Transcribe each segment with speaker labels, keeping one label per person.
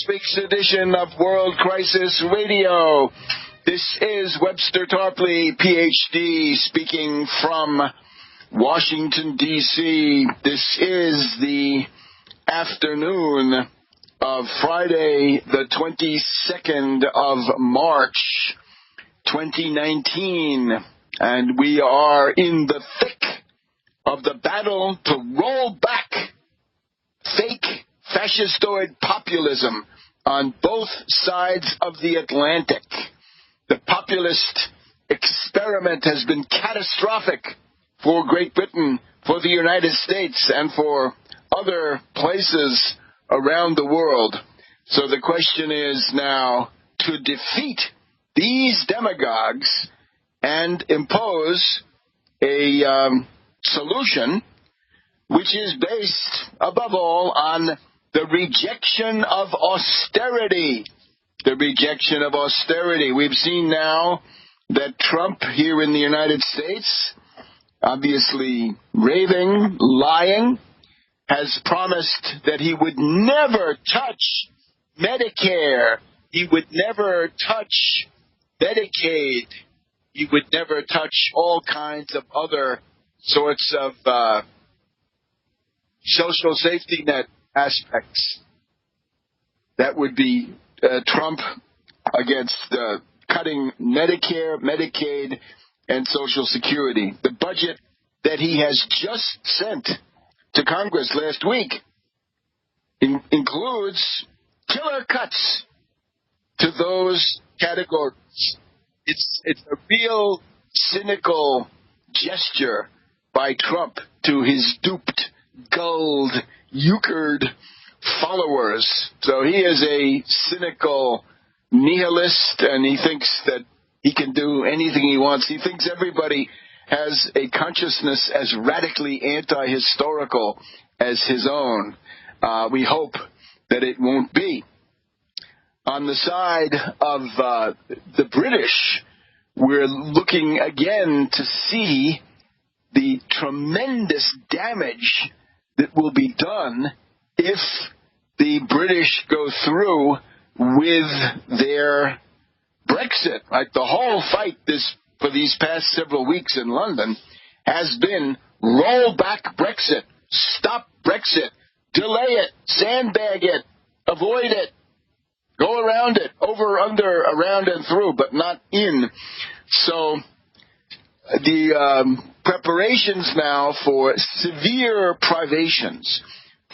Speaker 1: this week's edition of World Crisis Radio. This is Webster Tarpley, Ph.D., speaking from Washington, D.C. This is the afternoon of Friday, the 22nd of March, 2019, and we are in the thick of the battle to roll back fake fascistoid populism on both sides of the Atlantic. The populist experiment has been catastrophic for Great Britain, for the United States, and for other places around the world. So the question is now to defeat these demagogues and impose a solution which is based, above all, on the rejection of austerity. The rejection of austerity. We've seen now that Trump here in the United States, obviously raving, lying, has promised that he would never touch Medicare. He would never touch Medicaid. He would never touch all kinds of other sorts of social safety net aspects. That would be Trump against cutting Medicare, Medicaid, and Social Security. The budget that he has just sent to Congress last week includes killer cuts to those categories. It's a real cynical gesture by Trump to his duped, gulled, euchred followers. So he is a cynical nihilist, and he thinks that he can do anything he wants. He thinks everybody has a consciousness as radically anti-historical as his own. We hope that it won't be. On the side of the British, we're looking again to see the tremendous damage that will be done if the British go through with their Brexit. Like the whole fight for these past several weeks in London has been roll back Brexit, stop Brexit, delay it, sandbag it, avoid it, go around it, over, under, around, and through, but not in. So the preparations now for severe privations,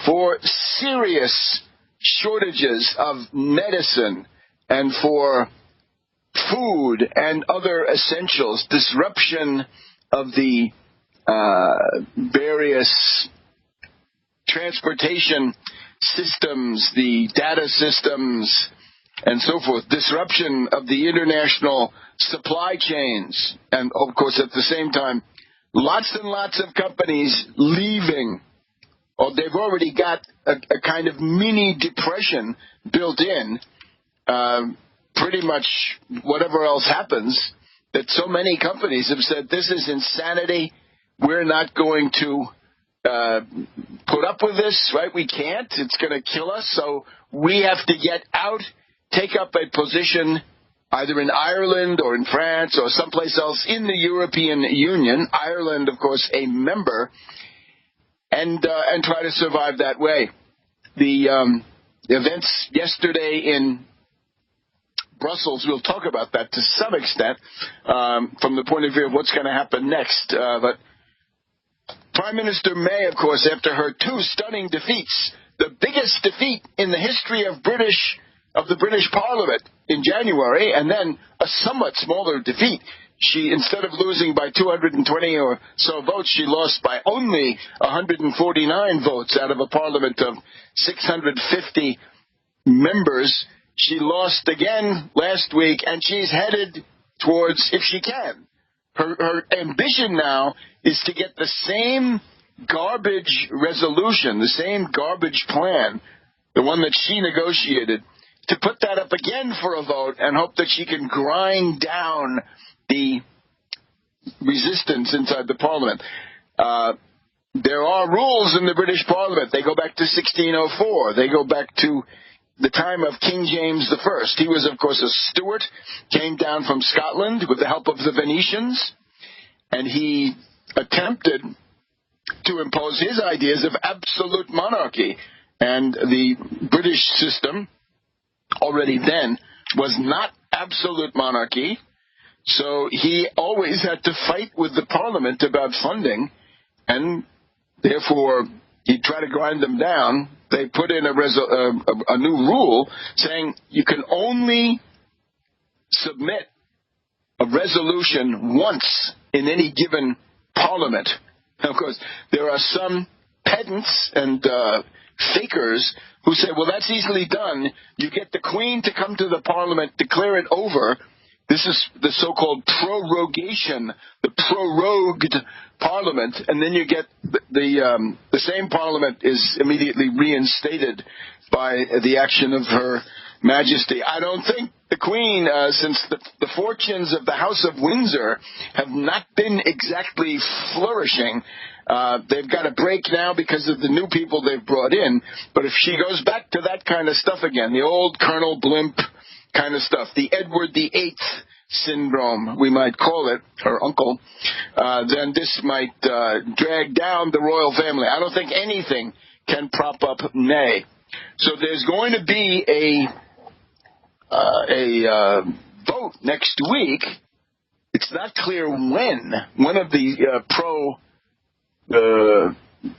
Speaker 1: for serious shortages of medicine and for food and other essentials, disruption of the various transportation systems, the data systems, and so forth, disruption of the international supply chains, and of course at the same time, lots and lots of companies leaving. Oh, they've already got a kind of mini depression built in, pretty much whatever else happens, that so many companies have said, this is insanity, we're not going to put up with this, right? We can't, it's going to kill us, so we have to get out, take up a position either in Ireland or in France or someplace else in the European Union, Ireland, of course, a member, and try to survive that way. The events yesterday in Brussels, we'll talk about that to some extent from the point of view of what's going to happen next. But Prime Minister May, of course, after her two stunning defeats, the biggest defeat in the history of the British Parliament in January, and then a somewhat smaller defeat. She, instead of losing by 220 or so votes, she lost by only 149 votes out of a parliament of 650 members. She lost again last week, and she's headed towards, if she can, her ambition now is to get the same garbage resolution, the same garbage plan, the one that she negotiated, to put that up again for a vote and hope that she can grind down the resistance inside the Parliament. There are rules in the British Parliament. They go back to 1604. They go back to the time of King James I. He was, of course, a Stuart, came down from Scotland with the help of the Venetians, and he attempted to impose his ideas of absolute monarchy. And the British system, already then, was not absolute monarchy, so he always had to fight with the Parliament about funding, and therefore he tried to grind them down. They put in a new rule saying you can only submit a resolution once in any given Parliament. Now, of course, there are some pedants and fakers who say, well, that's easily done. You get the Queen to come to the Parliament, declare it over. This is the so-called prorogation, the prorogued Parliament, and then you get the same Parliament is immediately reinstated by the action of Her Majesty. I don't think the Queen, since the fortunes of the House of Windsor have not been exactly flourishing, they've got a break now because of the new people they've brought in. But if she goes back to that kind of stuff again, the old Colonel Blimp kind of stuff, the Edward VIII syndrome, we might call it, her uncle, then this might drag down the royal family. I don't think anything can prop up May. So there's going to be a vote next week. It's not clear when. One of the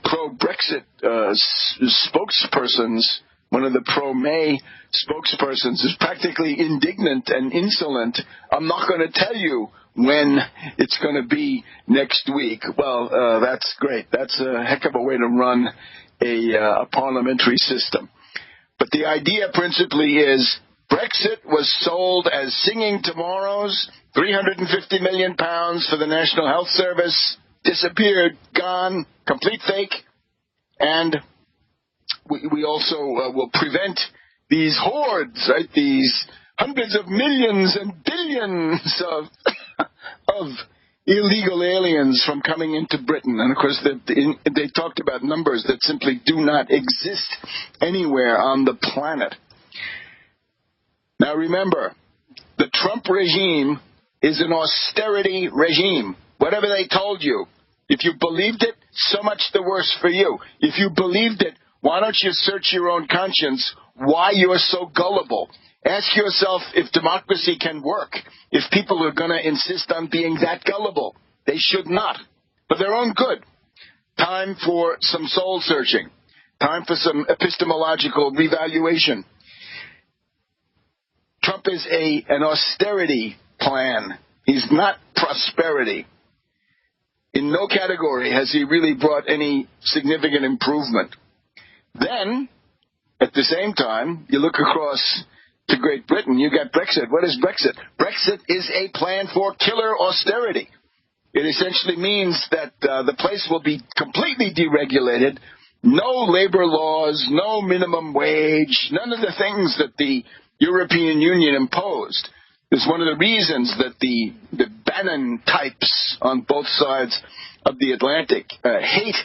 Speaker 1: pro-Brexit spokespersons, one of the pro-May spokespersons, is practically indignant and insolent. I'm not going to tell you when it's going to be next week. Well, that's great. That's a heck of a way to run a parliamentary system. But the idea principally is Brexit was sold as singing tomorrows, £350 million for the National Health Service, disappeared, gone, complete fake, and we also will prevent these hordes, right? These hundreds of millions and billions of illegal aliens from coming into Britain. And of course, they talked about numbers that simply do not exist anywhere on the planet. Now remember, the Trump regime is an austerity regime. Whatever they told you, if you believed it, so much the worse for you. If you believed it, why don't you search your own conscience why you're so gullible? Ask yourself if democracy can work, if people are going to insist on being that gullible. They should not, for their own good. Time for some soul searching. Time for some epistemological revaluation. Trump is an austerity plan. He's not prosperity. In no category has he really brought any significant improvement. Then, at the same time, you look across to Great Britain, you got Brexit. What is Brexit? Brexit is a plan for killer austerity. It essentially means that the place will be completely deregulated, no labor laws, no minimum wage, none of the things that the European Union imposed. It's one of the reasons that the Bannon types on both sides of the Atlantic hate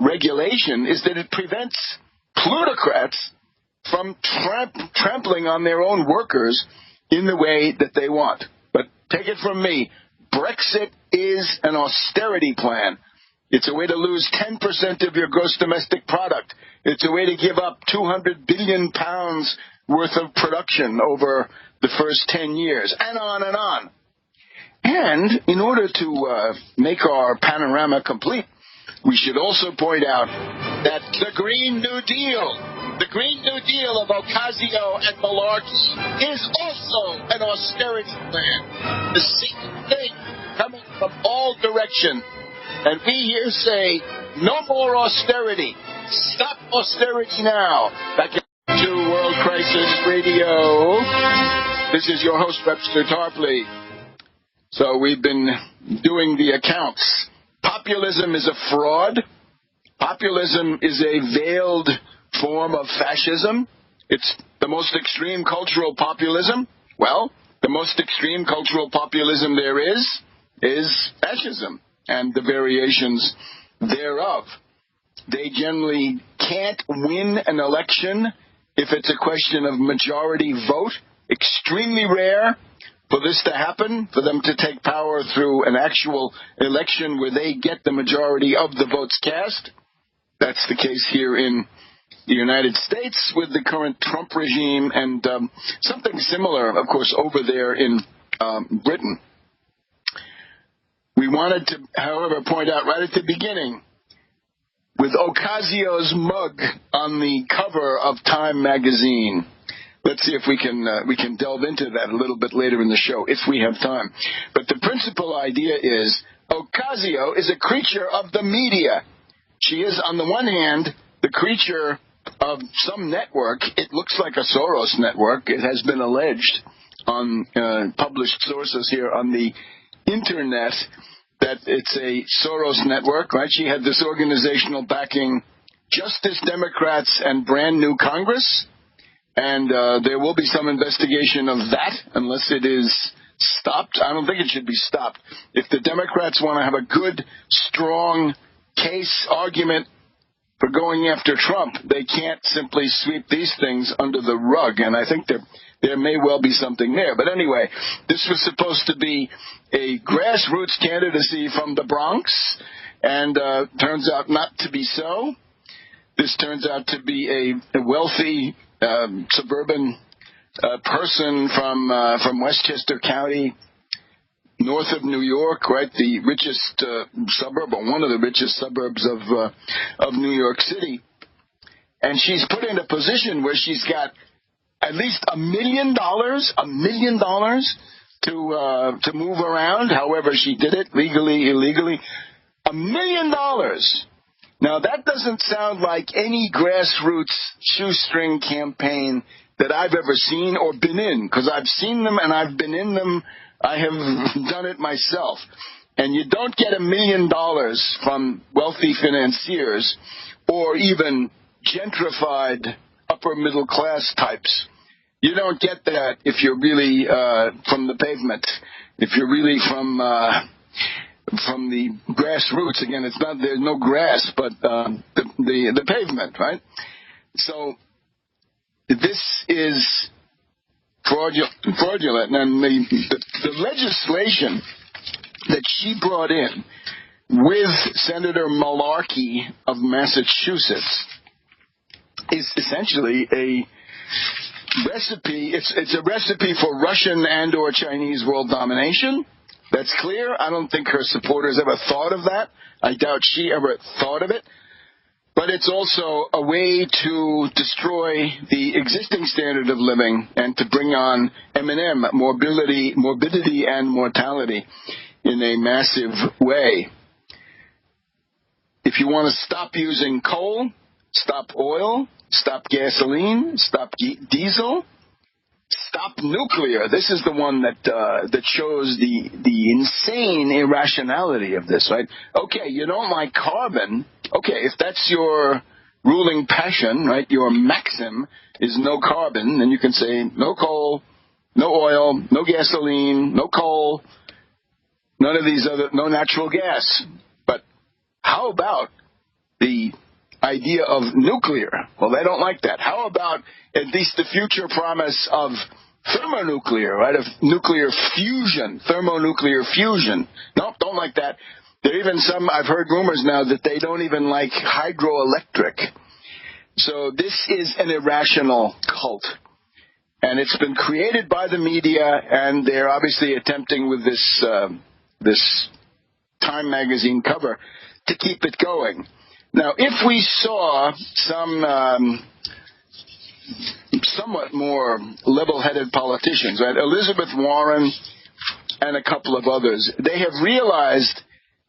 Speaker 1: regulation, is that it prevents plutocrats from trampling on their own workers in the way that they want. But take it from me, Brexit is an austerity plan. It's a way to lose 10% of your gross domestic product. It's a way to give up £200 billion worth of production over the first 10 years, and on and on. And in order to make our panorama complete, we should also point out that the Green New Deal of Ocasio and Malarkey is also an austerity plan. The same thing coming from all directions. And we here say, no more austerity. Stop austerity now. Back to World Crisis Radio. This is your host, Webster Tarpley. So we've been doing the accounts. Populism is a fraud. Populism is a veiled form of fascism. It's the most extreme cultural populism. Well, the most extreme cultural populism there is fascism and the variations thereof. They generally can't win an election if it's a question of majority vote. Extremely rare for this to happen, for them to take power through an actual election where they get the majority of the votes cast. That's the case here in the United States with the current Trump regime, and something similar, of course, over there in Britain. We wanted to, however, point out right at the beginning, with Ocasio's mug on the cover of Time magazine. Let's see if we can delve into that a little bit later in the show, if we have time. But the principal idea is Ocasio is a creature of the media. She is, on the one hand, the creature of some network. It looks like a Soros network. It has been alleged on published sources here on the Internet that it's a Soros network, right? She had this organizational backing, Justice Democrats and Brand New Congress. And there will be some investigation of that unless it is stopped. I don't think it should be stopped. If the Democrats want to have a good, strong case argument for going after Trump, they can't simply sweep these things under the rug. And I think there may well be something there. But anyway, this was supposed to be a grassroots candidacy from the Bronx, and turns out not to be so. This turns out to be a wealthy suburban person from Westchester County, north of New York, right? The richest suburb, or one of the richest suburbs of New York City. And she's put in a position where she's got at least $1 million to move around, however she did it, legally, illegally. $1 million. Now, that doesn't sound like any grassroots shoestring campaign that I've ever seen or been in, because I've seen them and I've been in them. I have done it myself. And you don't get $1 million from wealthy financiers or even gentrified upper middle class types. You don't get that if you're really from the pavement, if you're really from the grassroots. Again, it's not, there's no grass, but the pavement, right? So this is fraudulent, and the legislation that she brought in with Senator Malarkey of Massachusetts is essentially a recipe. It's a recipe for Russian and or Chinese world domination. That's clear. I don't think her supporters ever thought of that. I doubt she ever thought of it. But it's also a way to destroy the existing standard of living and to bring on M&M, morbidity and mortality, in a massive way. If you want to stop using coal, stop oil, stop gasoline, stop diesel, stop nuclear. This is the one that shows the insane irrationality of this, right? Okay, you don't like carbon. Okay, if that's your ruling passion, right, your maxim is no carbon, then you can say no coal, no oil, no gasoline, no coal, none of these other, no natural gas. But how about the idea of nuclear? Well, they don't like that. How about at least the future promise of thermonuclear, right, of nuclear fusion, thermonuclear fusion? Nope, don't like that. There are even some, I've heard rumors now that they don't even like hydroelectric. So this is an irrational cult. And it's been created by the media, and they're obviously attempting with this Time magazine cover to keep it going. Now, if we saw some somewhat more level-headed politicians, right, Elizabeth Warren and a couple of others, they have realized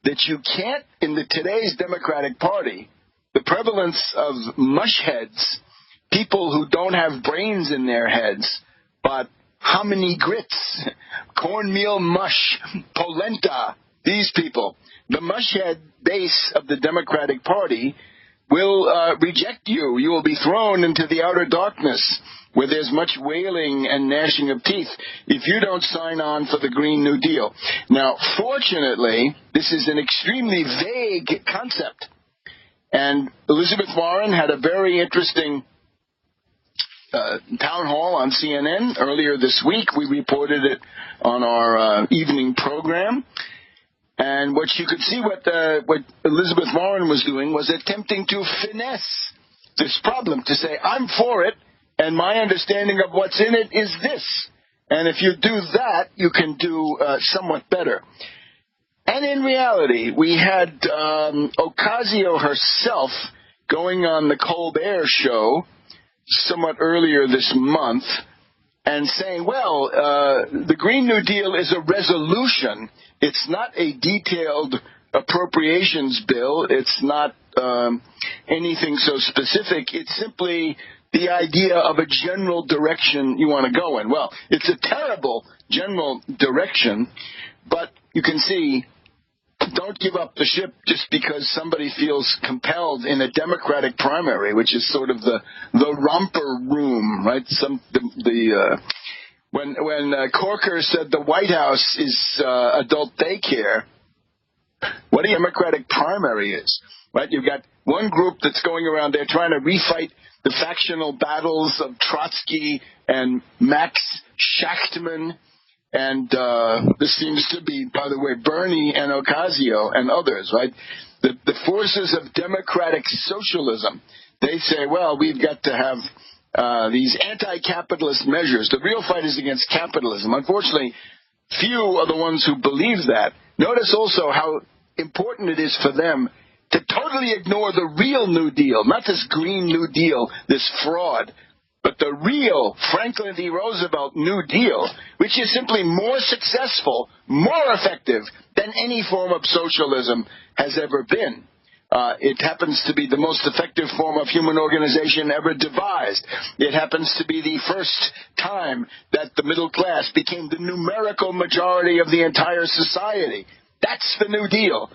Speaker 1: that you can't, in today's Democratic Party, the prevalence of mush heads, people who don't have brains in their heads, but hominy grits, cornmeal mush, polenta, these people, the mush head base of the Democratic Party will reject you. You will be thrown into the outer darkness where there's much wailing and gnashing of teeth if you don't sign on for the Green New Deal. Now, fortunately, this is an extremely vague concept. And Elizabeth Warren had a very interesting town hall on CNN earlier this week. We reported it on our evening program. And what you could see what Elizabeth Warren was doing was attempting to finesse this problem to say, I'm for it, and my understanding of what's in it is this. And if you do that, you can do somewhat better. And in reality, we had Ocasio herself going on the Colbert Show somewhat earlier this month and saying, well, the Green New Deal is a resolution. It's not a detailed appropriations bill. It's not anything so specific. It's simply the idea of a general direction you want to go in. Well, it's a terrible general direction, but you can see, don't give up the ship just because somebody feels compelled in a Democratic primary, which is sort of the romper room, right? When Corker said the White House is adult daycare, what a Democratic primary is, right? You've got one group that's going around there trying to refight the factional battles of Trotsky and Max Shachtman. And this seems to be, by the way, Bernie and Ocasio and others, right? The forces of democratic socialism. They say, well, we've got to have these anti-capitalist measures. The real fight is against capitalism. Unfortunately, few are the ones who believe that. Notice also how important it is for them to totally ignore the real New Deal, not this Green New Deal, this fraud, but the real Franklin D. Roosevelt New Deal, which is simply more successful, more effective than any form of socialism has ever been. It happens to be the most effective form of human organization ever devised. It happens to be the first time that the middle class became the numerical majority of the entire society. That's the New Deal.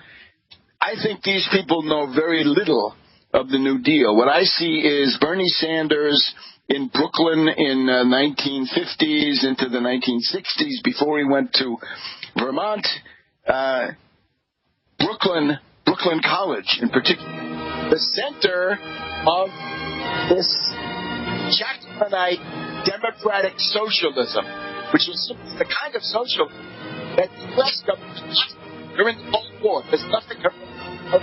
Speaker 1: I think these people know very little of the New Deal. What I see is Bernie Sanders in Brooklyn in 1950s into the 1960s before he went to Vermont. Brooklyn College in particular, the center of this Jacksonite democratic socialism, which was simply the kind of socialism that the U.S. government was during the Cold War. There's nothing of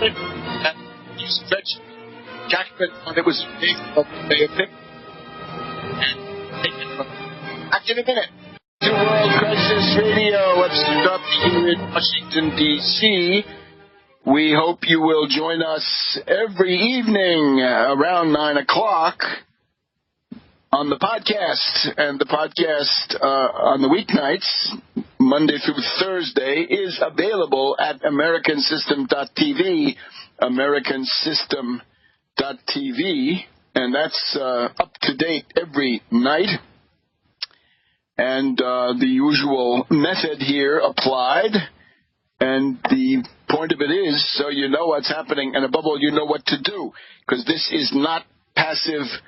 Speaker 1: it that used Jackson when it was a big Bay of Pick. And take it from back in a minute. To World Crisis Radio, up here in Washington, D.C. We hope you will join us every evening around 9 o'clock on the podcast. And the podcast on the weeknights, Monday through Thursday, is available at americansystem.tv, americansystem.tv, and that's up to date every night. And the usual method here applied. And the point of it is so you know what's happening, and above all, you know what to do, because this is not passive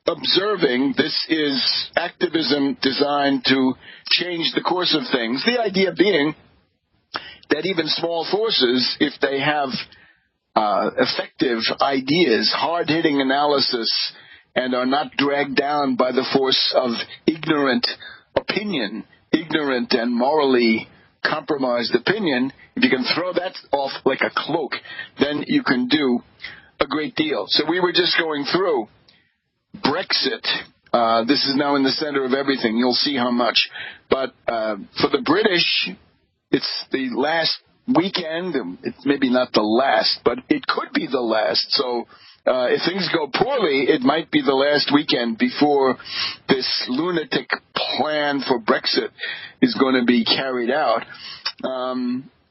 Speaker 1: observing. This is activism designed to change the course of things. The idea being that even small forces, if they have effective ideas, hard-hitting analysis, and are not dragged down by the force of ignorant opinion, ignorant and morally compromised opinion, if you can throw that off like a cloak, then you can do a great deal. So we were just going through Brexit. This is now in the center of everything. You'll see how much. But for the British, it's the last weekend. It's maybe not the last, but it could be the last. So if things go poorly, it might be the last weekend before this lunatic plan for Brexit is going to be carried out.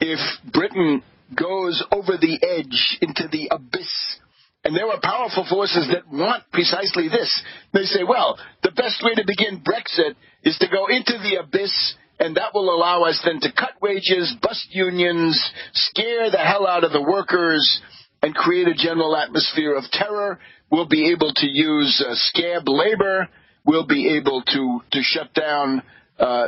Speaker 1: If Britain goes over the edge into the abyss, and there are powerful forces that want precisely this, they say, well, the best way to begin Brexit is to go into the abyss, and that will allow us then to cut wages, bust unions, scare the hell out of the workers, and create a general atmosphere of terror. We'll be able to use scab labor. We'll be able to shut down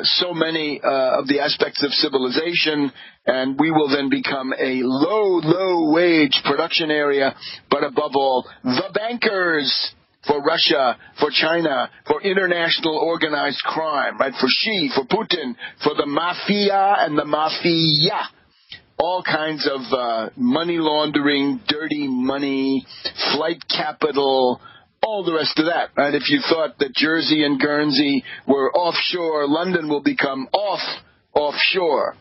Speaker 1: so many of the aspects of civilization, and we will then become a low-wage production area. But above all, the bankers for Russia, for China, for international organized crime, right? For Xi, for Putin, for the mafia and the mafia. All kinds of money laundering, dirty money, flight capital, all the rest of that, right? If you thought that Jersey and Guernsey were offshore, London will become offshore.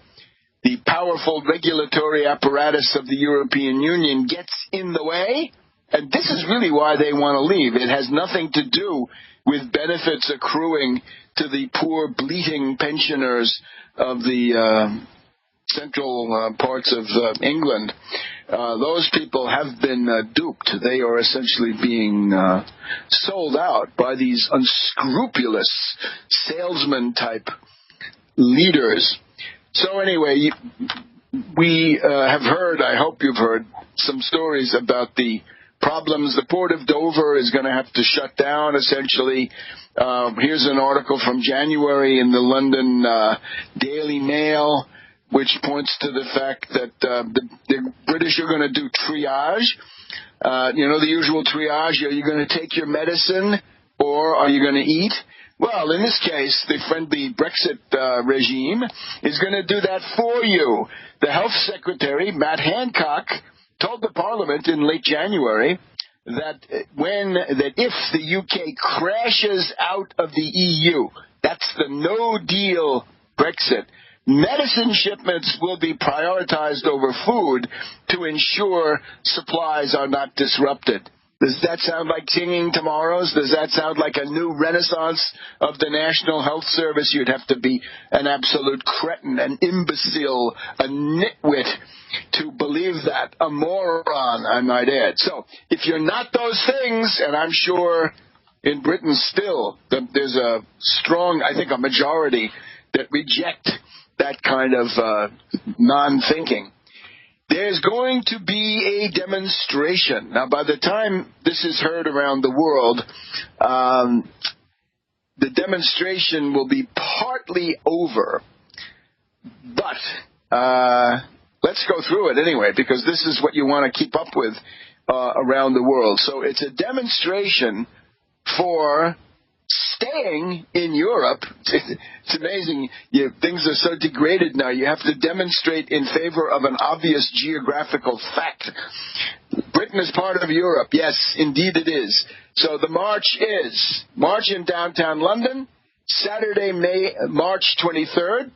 Speaker 1: The powerful regulatory apparatus of the European Union gets in the way, and this is really why they want to leave. It has nothing to do with benefits accruing to the poor, bleating pensioners of the central parts of England. Those people have been duped. They are essentially being sold out by these unscrupulous salesman-type leaders. So anyway, we have heard, I hope you've heard, some stories about the problems. The Port of Dover is going to have to shut down, essentially. Here's an article from January in the London Daily Mail, which points to the fact that the British are going to do triage. The usual triage. Are you going to take your medicine or are you going to eat? Well, in this case, the friendly Brexit regime is going to do that for you. The Health Secretary, Matt Hancock, told the Parliament in late January that if the UK crashes out of the EU, that's the no-deal Brexit, medicine shipments will be prioritized over food to ensure supplies are not disrupted. Does that sound like singing tomorrows? Does that sound like a new renaissance of the National Health Service? You'd have to be an absolute cretin, an imbecile, a nitwit to believe that. A moron, I might add. So, if you're not those things, and I'm sure in Britain still, there's a strong, I think a majority that reject that kind of non-thinking. There's going to be a demonstration. Now, by the time this is heard around the world, the demonstration will be partly over. But let's go through it anyway, because this is what you want to keep up with around the world. So it's a demonstration for staying in Europe. It's amazing. Things are so degraded now. You have to demonstrate in favor of an obvious geographical fact. Britain is part of Europe. Yes, indeed it is. So the march is march in downtown London, Saturday, March 23rd,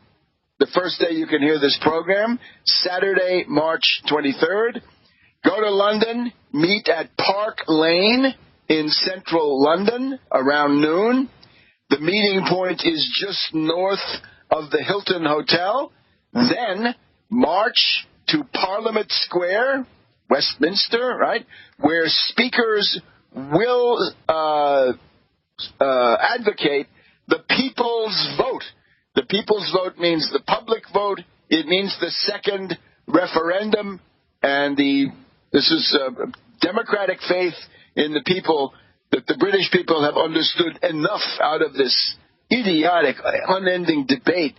Speaker 1: the first day you can hear this program, Saturday, March 23rd. Go to London, meet at Park Lane in central London around noon. The meeting point is just north of the Hilton Hotel. Then march to Parliament Square, Westminster, right, where speakers will advocate the people's vote. The people's vote means the public vote. It means the second referendum, and this is democratic faith in the people, that the British people have understood enough out of this idiotic, unending debate,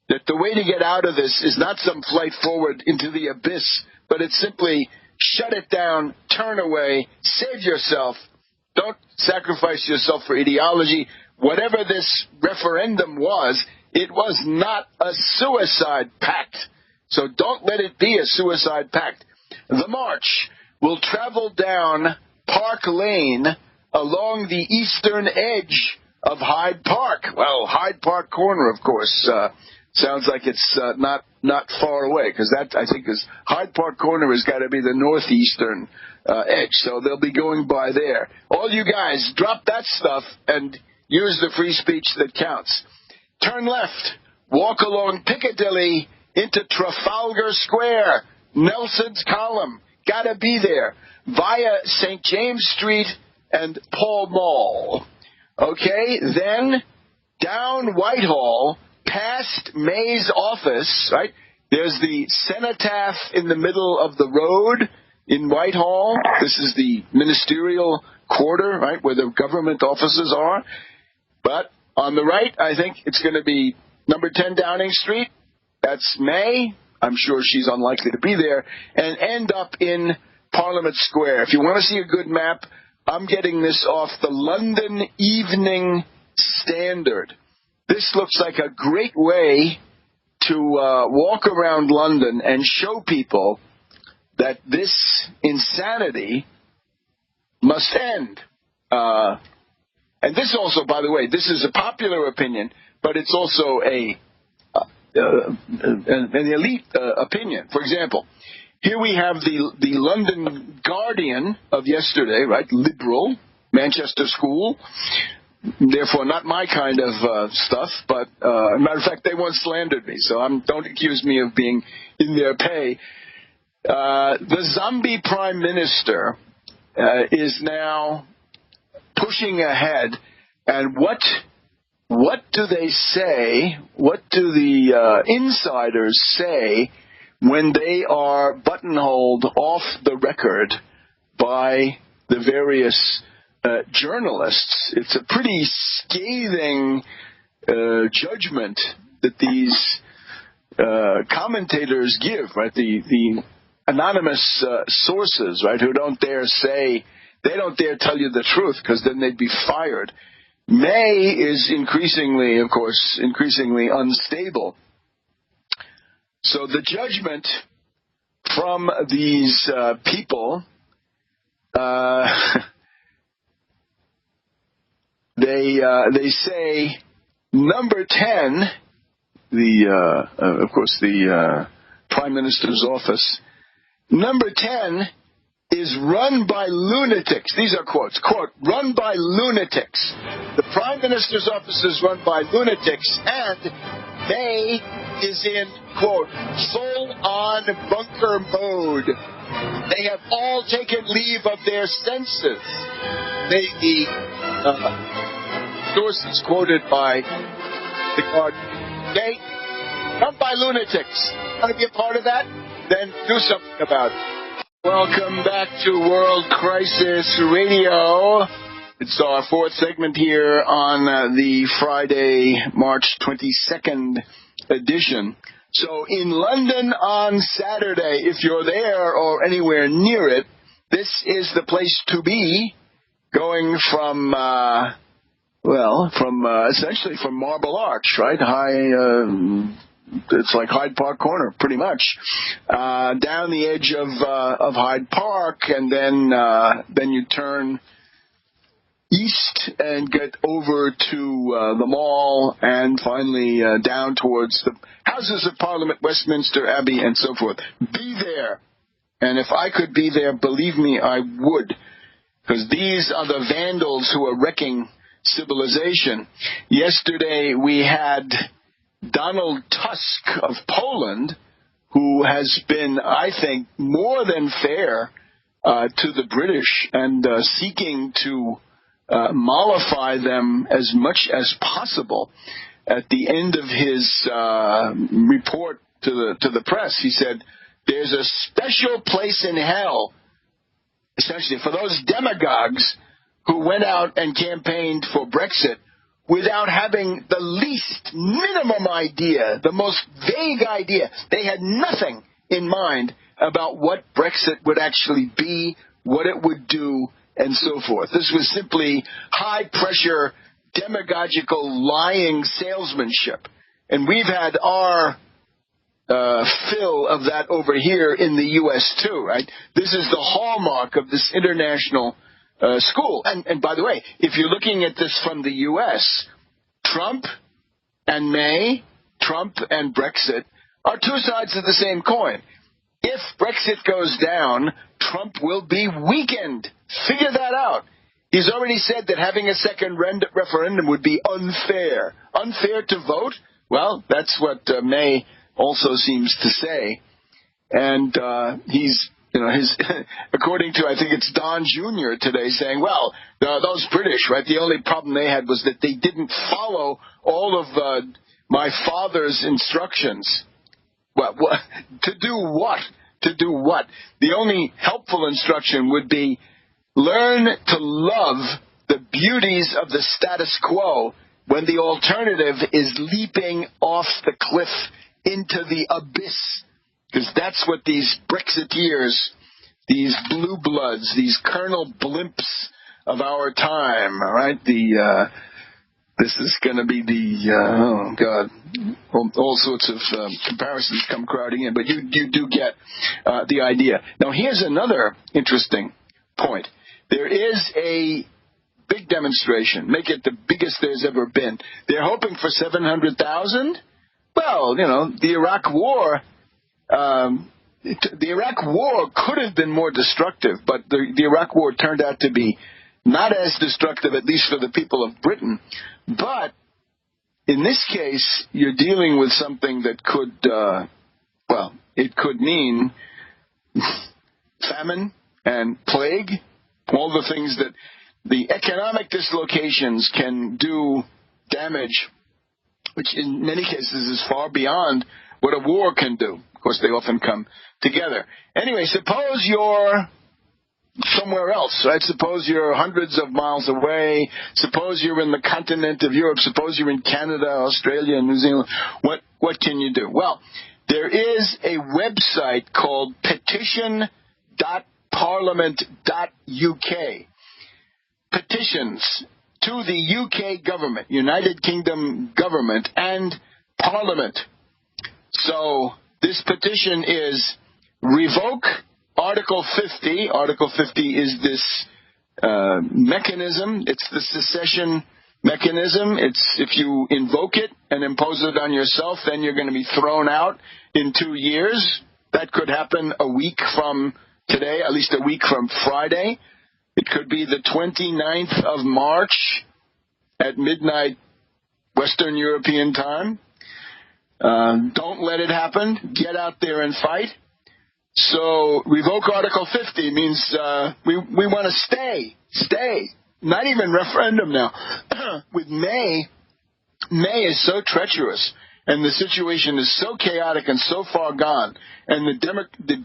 Speaker 1: that the way to get out of this is not some flight forward into the abyss, but it's simply shut it down, turn away, save yourself, don't sacrifice yourself for ideology. Whatever this referendum was, it was not a suicide pact. So don't let it be a suicide pact. The march will travel down Park Lane along the eastern edge of Hyde Park. Well, Hyde Park Corner, of course, sounds like it's not far away, because that, I think, is Hyde Park Corner has got to be the northeastern edge, so they'll be going by there. All you guys, drop that stuff and use the free speech that counts. Turn left, walk along Piccadilly into Trafalgar Square, Nelson's Column, gotta be there, via St. James Street and Pall Mall. Okay, then down Whitehall, past May's office, right? There's the cenotaph in the middle of the road in Whitehall. This is the ministerial quarter, right, where the government offices are. But on the right, I think it's going to be number 10 Downing Street. That's May. I'm sure she's unlikely to be there. And end up in Parliament Square. If you want to see a good map, I'm getting this off the London Evening Standard. This looks like a great way to walk around London and show people that this insanity must end. And this also, by the way, this is a popular opinion, but it's also an elite opinion. For example, here we have the London Guardian of yesterday, right? Liberal, Manchester School. Therefore, not my kind of stuff, but as a matter of fact, they once slandered me, so don't accuse me of being in their pay. The zombie prime minister is now pushing ahead, and what do they say? What do the insiders say when they are buttonholed off the record by the various journalists? It's a pretty scathing judgment that these commentators give, right? The anonymous sources, right, who don't dare tell you the truth because then they'd be fired. May is increasingly unstable. So the judgment from these people, they say number 10, of course the Prime Minister's office, number 10 is run by lunatics. These are quotes. Quote, run by lunatics. The Prime Minister's office is run by lunatics, and May is in, quote, full-on bunker mode. They have all taken leave of their senses. The sources quoted by the Guardian. Okay? Run by lunatics. Want to be a part of that? Then do something about it. Welcome back to World Crisis Radio. It's our fourth segment here on the Friday, March 22nd edition. So in London on Saturday, if you're there or anywhere near it, this is the place to be, going from essentially from Marble Arch, right? It's like Hyde Park Corner, pretty much, down the edge of Hyde Park, and then you turn east and get over to the Mall, and finally down towards the Houses of Parliament, Westminster Abbey, and so forth. Be there, and if I could be there, believe me, I would, because these are the vandals who are wrecking civilization. Yesterday we had Donald Tusk of Poland, who has been, I think, more than fair to the British and seeking to mollify them as much as possible. At the end of his report to the press, he said, there's a special place in hell, essentially, for those demagogues who went out and campaigned for Brexit without having the least minimum idea, the most vague idea. They had nothing in mind about what Brexit would actually be, what it would do, and so forth. This was simply high-pressure, demagogical, lying salesmanship. And we've had our fill of that over here in the U.S. too, right? This is the hallmark of this international school. And by the way, if you're looking at this from the U.S., Trump and May, Trump and Brexit are two sides of the same coin. If Brexit goes down, Trump will be weakened. Figure that out. He's already said that having a second referendum would be unfair. Unfair to vote? Well, that's what May also seems to say. And he's, according to, I think it's Don Jr. today, saying, well, those British, right, the only problem they had was that they didn't follow all of my father's instructions. Well, to do what? To do what? The only helpful instruction would be learn to love the beauties of the status quo when the alternative is leaping off the cliff into the abyss. Because that's what these Brexiteers, these blue bloods, these Colonel Blimps of our time. All right, this is going to be oh God, all sorts of comparisons come crowding in, but you do get the idea. Now, here's another interesting point. There is a big demonstration, make it the biggest there's ever been. They're hoping for 700,000. Well, the Iraq War. The Iraq War could have been more destructive, but the Iraq War turned out to be not as destructive, at least for the people of Britain. But in this case, you're dealing with something that could, it could mean famine and plague, all the things that the economic dislocations can do damage, which in many cases is far beyond what a war can do. Of course, they often come together. Anyway, suppose you're somewhere else, right? Suppose you're hundreds of miles away. Suppose you're in the continent of Europe. Suppose you're in Canada, Australia, New Zealand. What can you do? Well, there is a website called petition.parliament.uk. Petitions to the UK government, United Kingdom government, and Parliament. So this petition is revoke Article 50. Article 50 is this mechanism. It's the secession mechanism. It's if you invoke it and impose it on yourself, then you're going to be thrown out in 2 years. That could happen a week from today, at least a week from Friday. It could be the 29th of March at midnight Western European time. Don't let it happen. Get out there and fight. So revoke Article 50 means we want to stay. Not even referendum now. With May is so treacherous, and the situation is so chaotic and so far gone, and the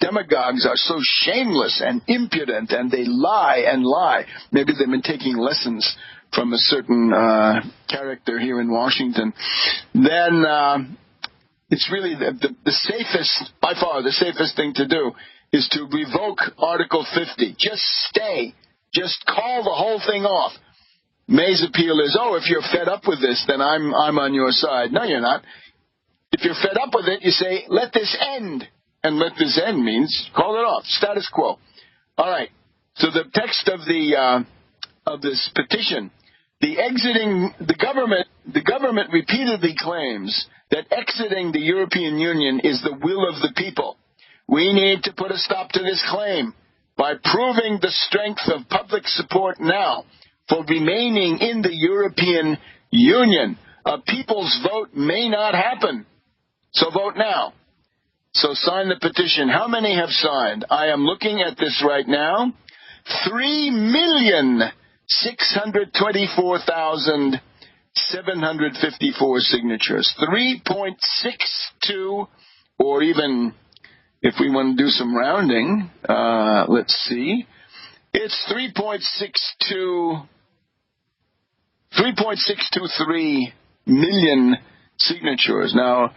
Speaker 1: demagogues are so shameless and impudent, and they lie and lie. Maybe they've been taking lessons from a certain character here in Washington. Then it's really the safest, by far the safest thing to do is to revoke Article 50. Just stay. Just call the whole thing off. May's appeal is, if you're fed up with this, then I'm on your side. No, you're not. If you're fed up with it, you say, let this end. And let this end means call it off. Status quo. All right. So the text of this petition, the government repeatedly claims that exiting the European Union is the will of the people. We need to put a stop to this claim by proving the strength of public support now for remaining in the European Union. A people's vote may not happen, so vote now. So sign the petition. How many have signed? I am looking at this right now. 3,624,754 signatures. 3.62, or even if we want to do some rounding, let's see. It's 3.623 million signatures. Now,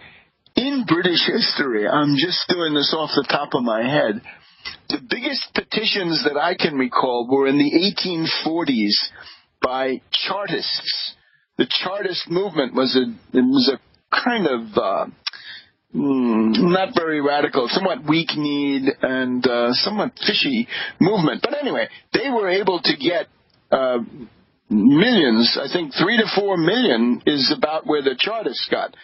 Speaker 1: in British history, I'm just doing this off the top of my head, the biggest petitions that I can recall were in the 1840s by Chartists. The Chartist movement was a kind of not very radical, somewhat weak-kneed and somewhat fishy movement. But anyway, they were able to get millions. I think 3 to 4 million is about where the Chartists got.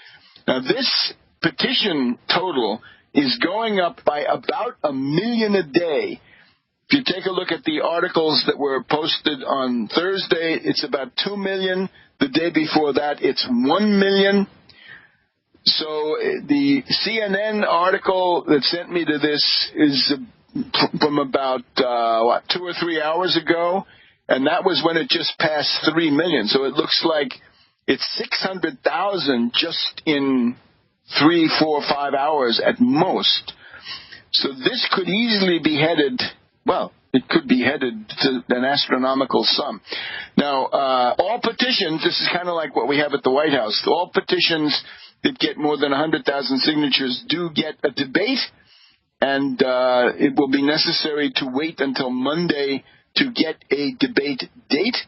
Speaker 1: Now, this petition total is going up by about 1 million a day. If you take a look at the articles that were posted on Thursday, it's about 2 million. The day before that, it's 1 million. So the CNN article that sent me to this is from about, 2 or 3 hours ago, and that was when it just passed 3 million. So it looks like it's 600,000 just in 3, 4, 5 hours at most. So this could easily be headed, it could be headed to an astronomical sum. Now, all petitions, this is kind of like what we have at the White House, all petitions that get more than 100,000 signatures do get a debate, and it will be necessary to wait until Monday to get a debate date.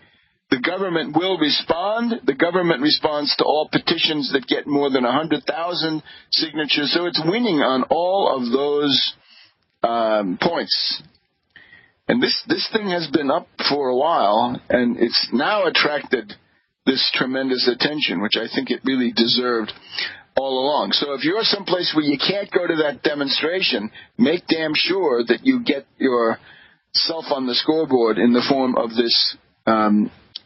Speaker 1: The government will respond. The government responds to all petitions that get more than 100,000 signatures. So it's winning on all of those points. And this thing has been up for a while, and it's now attracted this tremendous attention, which I think it really deserved all along. So if you're someplace where you can't go to that demonstration, make damn sure that you get yourself on the scoreboard in the form of this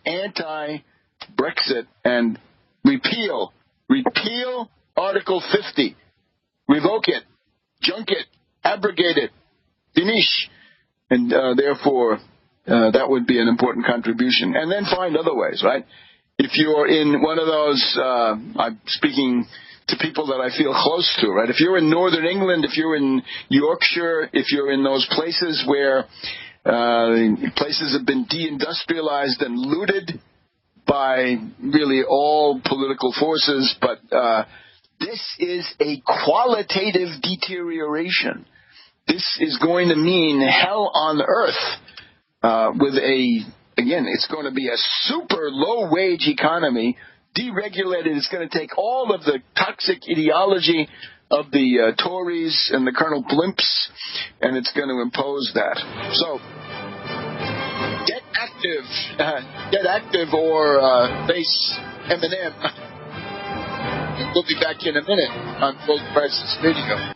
Speaker 1: anti-Brexit and repeal Article 50. Revoke it, junk it, abrogate it, finish. And therefore, that would be an important contribution. And then find other ways, right? If you're in one of those, I'm speaking to people that I feel close to, right? If you're in Northern England, if you're in Yorkshire, if you're in those places where places have been deindustrialized and looted by really all political forces, but this is a qualitative deterioration. This is going to mean hell on earth with it's going to be a super low-wage economy, deregulated. It's going to take all of the toxic ideology of the Tories and the Colonel Blimps, and it's going to impose that. So get active or face Eminem. We'll be back in a minute on World Crisis Radio.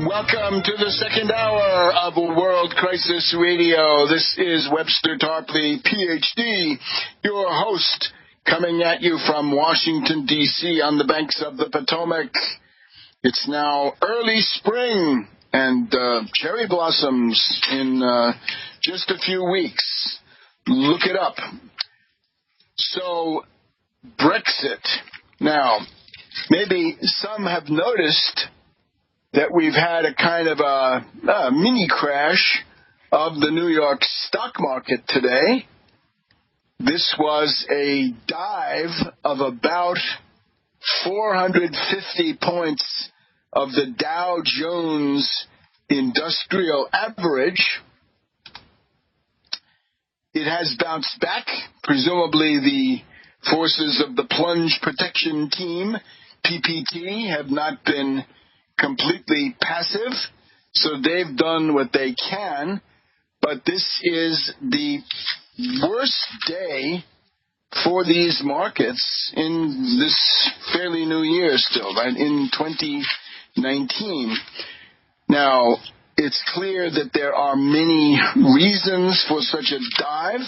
Speaker 1: Welcome to the second hour of World Crisis Radio. This is Webster Tarpley, Ph.D., your host, coming at you from Washington, D.C. on the banks of the Potomac. It's now early spring and cherry blossoms in just a few weeks. Look it up. So, Brexit. Now, maybe some have noticed that we've had a kind of a mini crash of the New York stock market today. This was a dive of about 450 points of the Dow Jones Industrial Average. It has bounced back. Presumably the forces of the Plunge Protection Team, PPT, have not been completely passive, so they've done what they can, but this is the worst day for these markets in this fairly new year still, right, in 2019. Now, it's clear that there are many reasons for such a dive,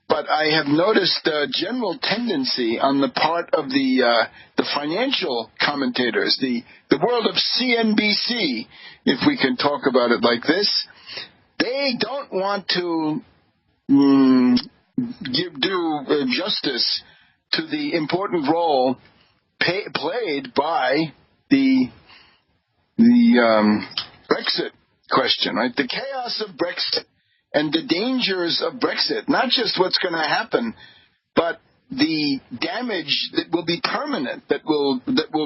Speaker 1: but I have noticed a general tendency on the part of the financial commentators, the world of CNBC, if we can talk about it like this. They don't want to do justice to the important role played by the Brexit question, right? The chaos of Brexit and the dangers of Brexit, not just what's going to happen, but the damage that will be permanent, that will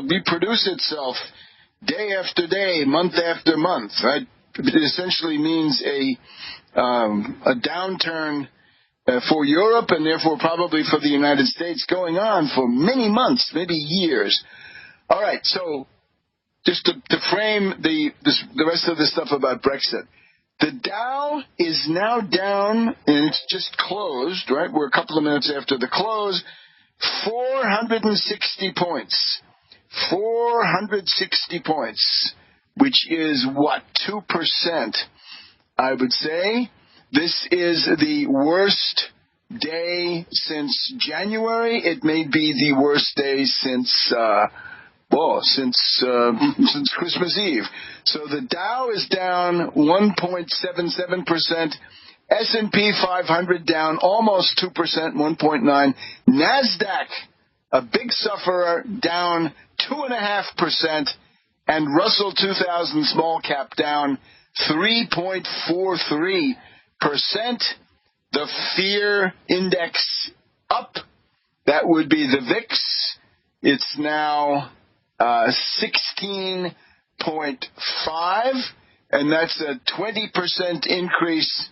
Speaker 1: reproduce itself day after day, month after month, right? It essentially means a downturn for Europe and therefore probably for the United States going on for many months, maybe years. All right, so just to frame the rest of the stuff about Brexit. The Dow is now down, and it's just closed, right? We're a couple of minutes after the close. 460 points. 460 points, which is what, 2%, I would say. This is the worst day since January. It may be the worst day since Christmas Eve. So the Dow is down 1.77%. S&P 500 down almost 2%, 1.9%. NASDAQ, a big sufferer, down 2.5%. And Russell 2000 small cap down 3.43%. The fear index up. That would be the VIX. It's now 16.5, and that's a 20% increase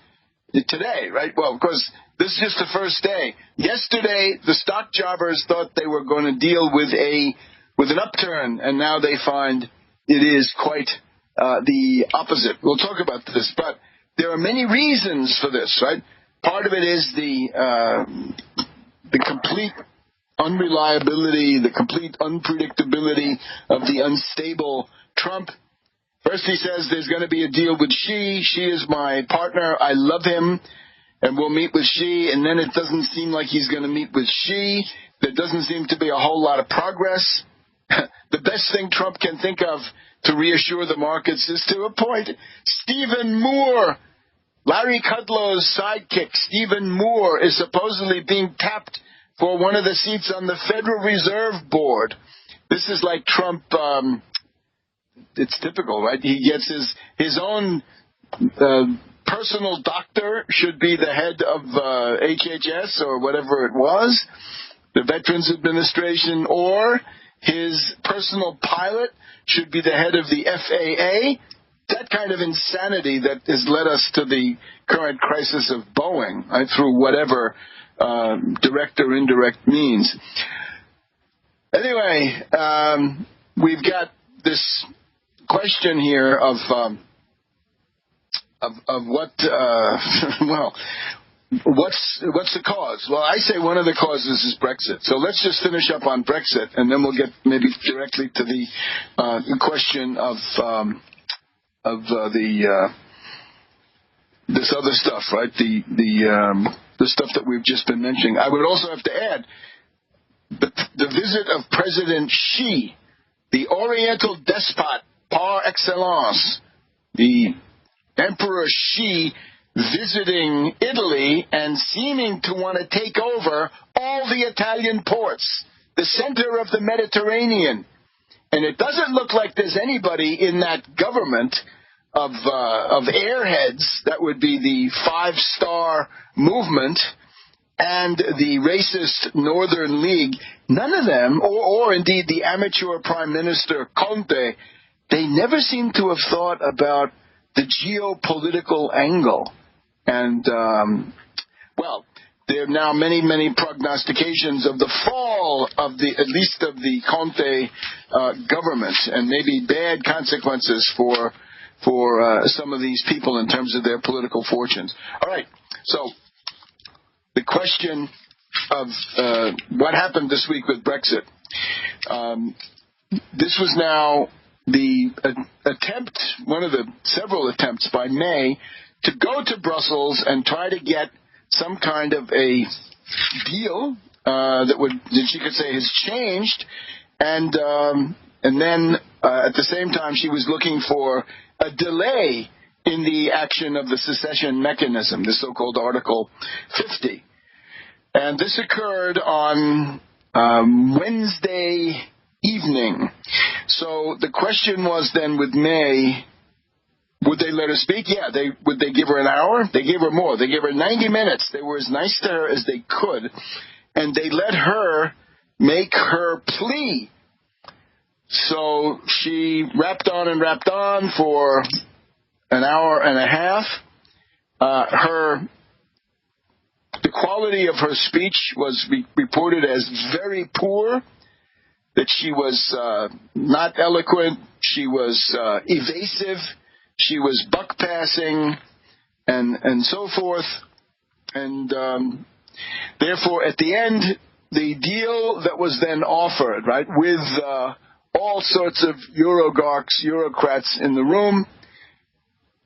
Speaker 1: today, right? Well, of course, this is just the first day. Yesterday, the stock jobbers thought they were going to deal with an upturn, and now they find it is quite the opposite. We'll talk about this, but there are many reasons for this, right? Part of it is the complete unreliability, the complete unpredictability of the unstable Trump. First he says there's going to be a deal with Xi. Xi is my partner. I love him, and we'll meet with Xi. And then it doesn't seem like he's going to meet with Xi. There doesn't seem to be a whole lot of progress. The best thing Trump can think of to reassure the markets is to appoint Stephen Moore. Larry Kudlow's sidekick, Stephen Moore, is supposedly being tapped for one of the seats on the Federal Reserve Board. This is like Trump. It's typical, right? He gets his own personal doctor should be the head of HHS or whatever it was, the Veterans Administration, or his personal pilot should be the head of the FAA. That kind of insanity that has led us to the current crisis of Boeing, right, through whatever direct or indirect means. Anyway, we've got this question here of what well, what's the cause? Well, I say one of the causes is Brexit. So let's just finish up on Brexit, and then we'll get maybe directly to the question of this other stuff, right? The stuff that we've just been mentioning. I would also have to add the visit of President Xi, the Oriental despot par excellence, the Emperor Xi, visiting Italy and seeming to want to take over all the Italian ports, the center of the Mediterranean. And it doesn't look like there's anybody in that government of airheads, that would be the Five-Star Movement and the racist Northern League. None of them, or indeed the amateur Prime Minister Conte, they never seem to have thought about the geopolitical angle. And, well, there are now many, many prognostications of the fall of at least of the Conte government, and maybe bad consequences for some of these people in terms of their political fortunes. All right, so the question of what happened this week with Brexit. This was now the attempt, one of the several attempts by May, to go to Brussels and try to get some kind of a deal that she could say has changed, and then at the same time she was looking for a delay in the action of the secession mechanism, the so-called Article 50. And this occurred on Wednesday evening. So the question was then with May, would they let her speak? Yeah. Would they give her an hour? They gave her more. They gave her 90 minutes. They were as nice to her as they could, and they let her make her plea. So she rapped on for an hour and a half. The quality of her speech was reported as very poor, that she was not eloquent, she was evasive, she was buck passing, and so forth. And therefore, at the end, the deal that was then offered, right, with all sorts of Eurocrats in the room.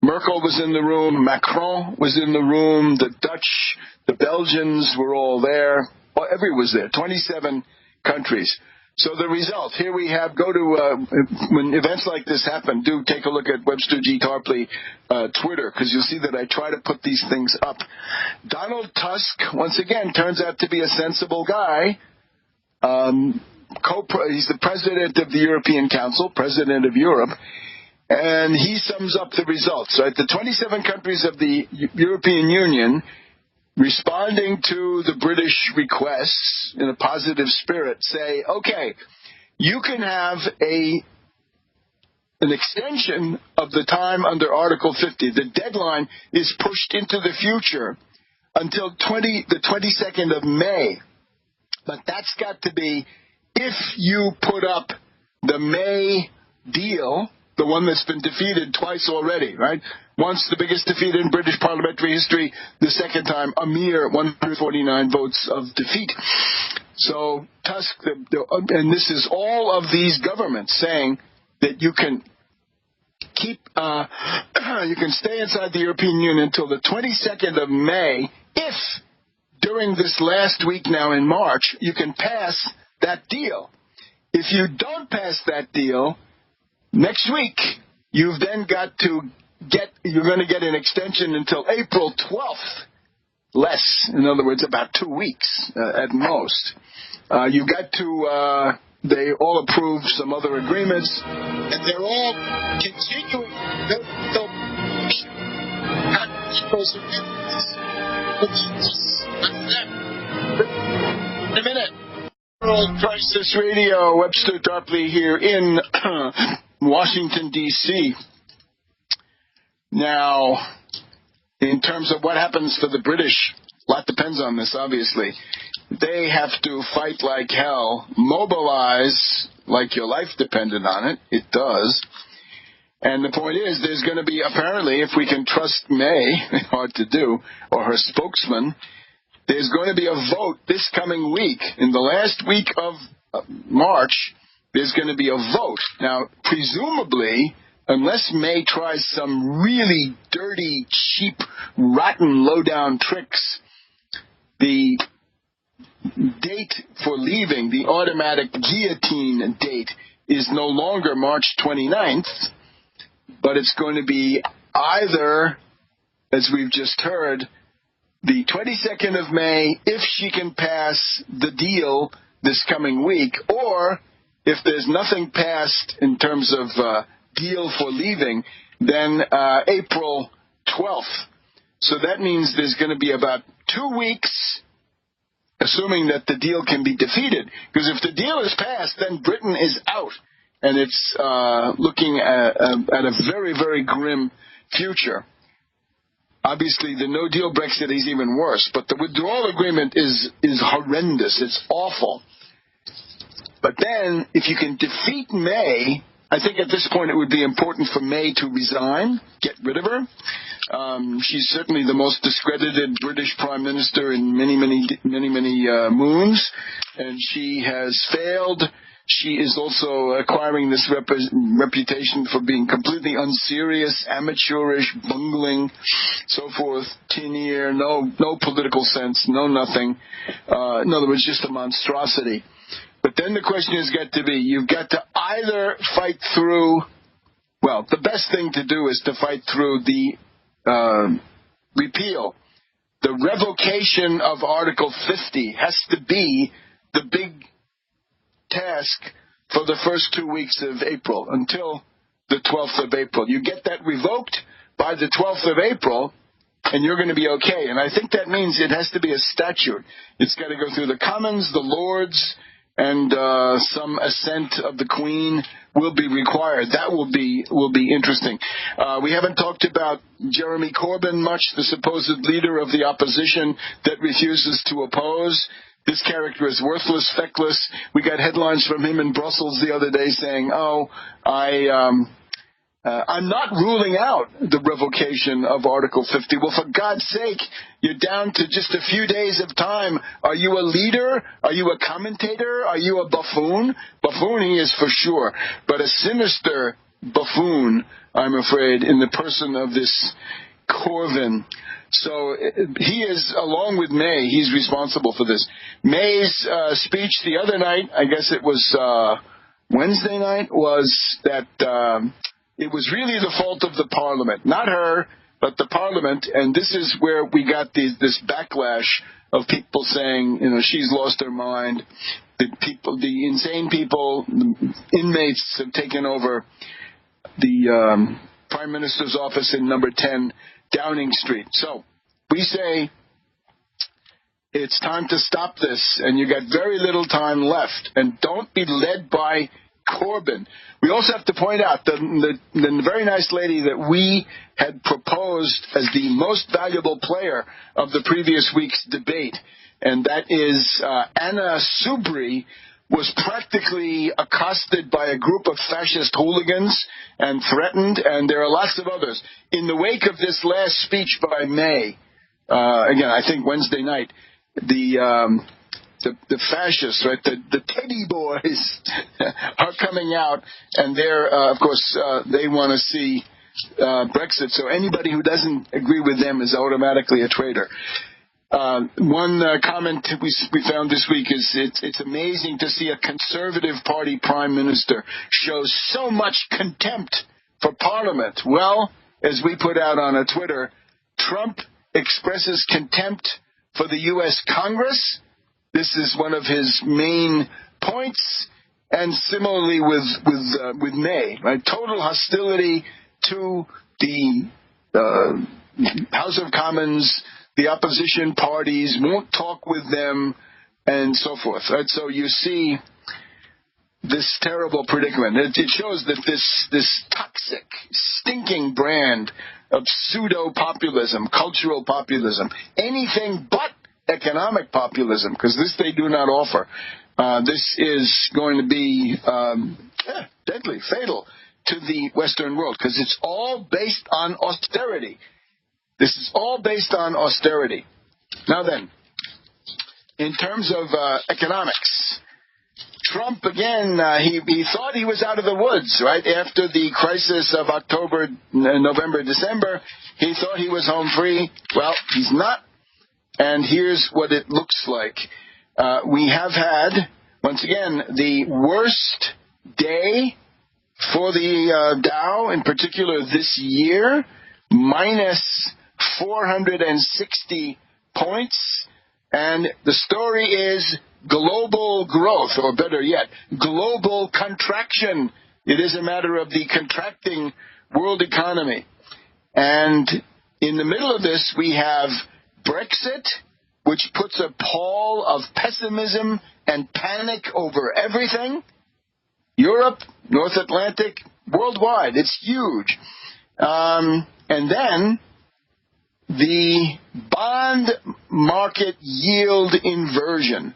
Speaker 1: Merkel was in the room, Macron was in the room, the Dutch, the Belgians were all there. Well, everyone was there, 27 countries. So the result, here we have, go to, when events like this happen, do take a look at Webster G. Tarpley Twitter, because you'll see that I try to put these things up. Donald Tusk, once again, turns out to be a sensible guy. He's the president of the European Council, president of Europe, And he sums up the results. Right? The 27 countries of the European Union, responding to the British requests in a positive spirit, say, okay, you can have an extension of the time under Article 50. The deadline is pushed into the future until the 22nd of May. But that's got to be if you put up the May deal, the one that's been defeated twice already, right? Once the biggest defeat in British parliamentary history, the second time a mere 149 votes of defeat. So Tusk, and this is all of these governments saying that you can you can stay inside the European Union until the 22nd of May if during this last week now in March you can pass that deal. If you don't pass that deal, next week you've then got to you're going to get an extension until April 12th. Less, in other words, about 2 weeks at most. You've got to, they all approve some other agreements, and they're all continuing. In a minute. World Crisis Radio, Webster Tarpley here in Washington, D.C. Now, in terms of what happens to the British, a lot depends on this, obviously. They have to fight like hell, mobilize like your life depended on it. It does. And the point is, there's going to be, apparently, if we can trust May, hard to do, or her spokesman, there's going to be a vote this coming week. In the last week of March, there's going to be a vote. Now, presumably, unless May tries some really dirty, cheap, rotten, low-down tricks, the date for leaving, the automatic guillotine date, is no longer March 29th, but it's going to be either, as we've just heard, the 22nd of May, if she can pass the deal this coming week, or if there's nothing passed in terms of deal for leaving, then April 12th. So that means there's going to be about 2 weeks, assuming that the deal can be defeated. Because if the deal is passed, then Britain is out. And it's looking at a very, very grim future. Obviously, the no-deal Brexit is even worse. But the withdrawal agreement is horrendous. It's awful. But then, if you can defeat May, I think at this point it would be important for May to resign, get rid of her. She's certainly the most discredited British Prime Minister in many moons, and she has failed. She is also acquiring this reputation for being completely unserious, amateurish, bungling, so forth, tin ear, no political sense, no nothing. In other words, just a monstrosity. But then the question has got to be, you've got to either fight through, well, the best thing to do is to fight through the repeal. The revocation of Article 50 has to be the big task for the first 2 weeks of April, until the 12th of April. You get that revoked by the 12th of April, and you're going to be okay. And I think that means it has to be a statute. It's got to go through the Commons, the Lords, and some assent of the Queen will be required. That will be interesting. We haven't talked about Jeremy Corbyn much, the supposed leader of the opposition that refuses to oppose. This character is worthless, feckless. We got headlines from him in Brussels the other day saying, I'm not ruling out the revocation of Article 50. Well, for God's sake, you're down to just a few days of time. Are you a leader? Are you a commentator? Are you a buffoon? Buffoon he is for sure, but a sinister buffoon, I'm afraid, in the person of this Corbyn. So he is, along with May, he's responsible for this. May's speech the other night, I guess it was Wednesday night, was that it was really the fault of the Parliament. Not her, but the Parliament. And this is where we got this backlash of people saying, she's lost her mind. The insane people, the inmates have taken over. the Prime Minister's office in number 10 Downing Street. So we say it's time to stop this, and you got very little time left. And don't be led by Corbyn. We also have to point out the very nice lady that we had proposed as the most valuable player of the previous week's debate, and that is Anna Soubry, was practically accosted by a group of fascist hooligans and threatened, and there are lots of others. In the wake of this last speech by May, again, I think Wednesday night, the fascists, right, the teddy boys are coming out, and they're, of course, they want to see Brexit. So anybody who doesn't agree with them is automatically a traitor. One comment we found this week is it's amazing to see a Conservative Party Prime Minister show so much contempt for Parliament. Well, as we put out on a Twitter, Trump expresses contempt for the U.S. Congress. This is one of his main points, and similarly with May, right? Total hostility to the House of Commons, the opposition parties, won't talk with them, and so forth. Right? So you see this terrible predicament. It shows that this toxic, stinking brand of pseudo-populism, cultural populism, anything but economic populism, because this they do not offer. This is going to be deadly, fatal to the Western world, because it's all based on austerity. This is all based on austerity. Now then, in terms of economics, Trump, again, he thought he was out of the woods, right? After the crisis of October, November, December, he thought he was home free. Well, he's not. And here's what it looks like. We have had, once again, the worst day for the Dow, in particular this year, minus 460 points. And the story is global growth, or better yet, global contraction. It is a matter of the contracting world economy. And in the middle of this, we have Brexit, which puts a pall of pessimism and panic over everything. Europe, North Atlantic, worldwide, it's huge. And then the bond market yield inversion.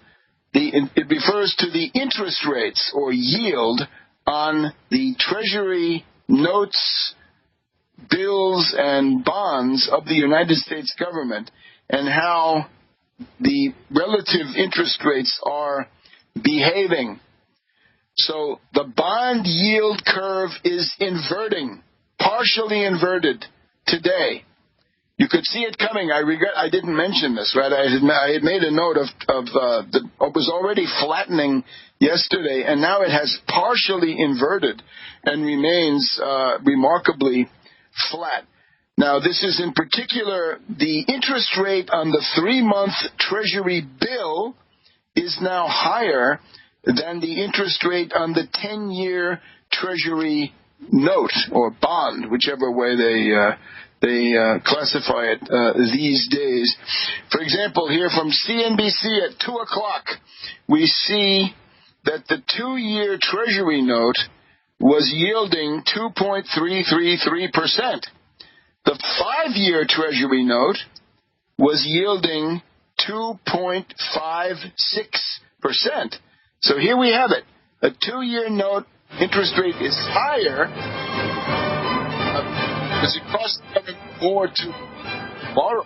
Speaker 1: It refers to the interest rates or yield on the Treasury notes, bills, and bonds of the United States government, and how the relative interest rates are behaving. So the bond yield curve is inverting, partially inverted today. You could see it coming. I regret I didn't mention this, right? I had made a note of it was already flattening yesterday, and now it has partially inverted and remains remarkably flat. Now, this is in particular, the interest rate on the 3-month Treasury bill is now higher than the interest rate on the 10-year Treasury note or bond, whichever way they classify it these days. For example, here from CNBC at 2 o'clock, we see that the 2-year Treasury note was yielding 2.333%. The 5-year Treasury note was yielding 2.56%. So here we have it. A 2-year note interest rate is higher because it costs more to borrow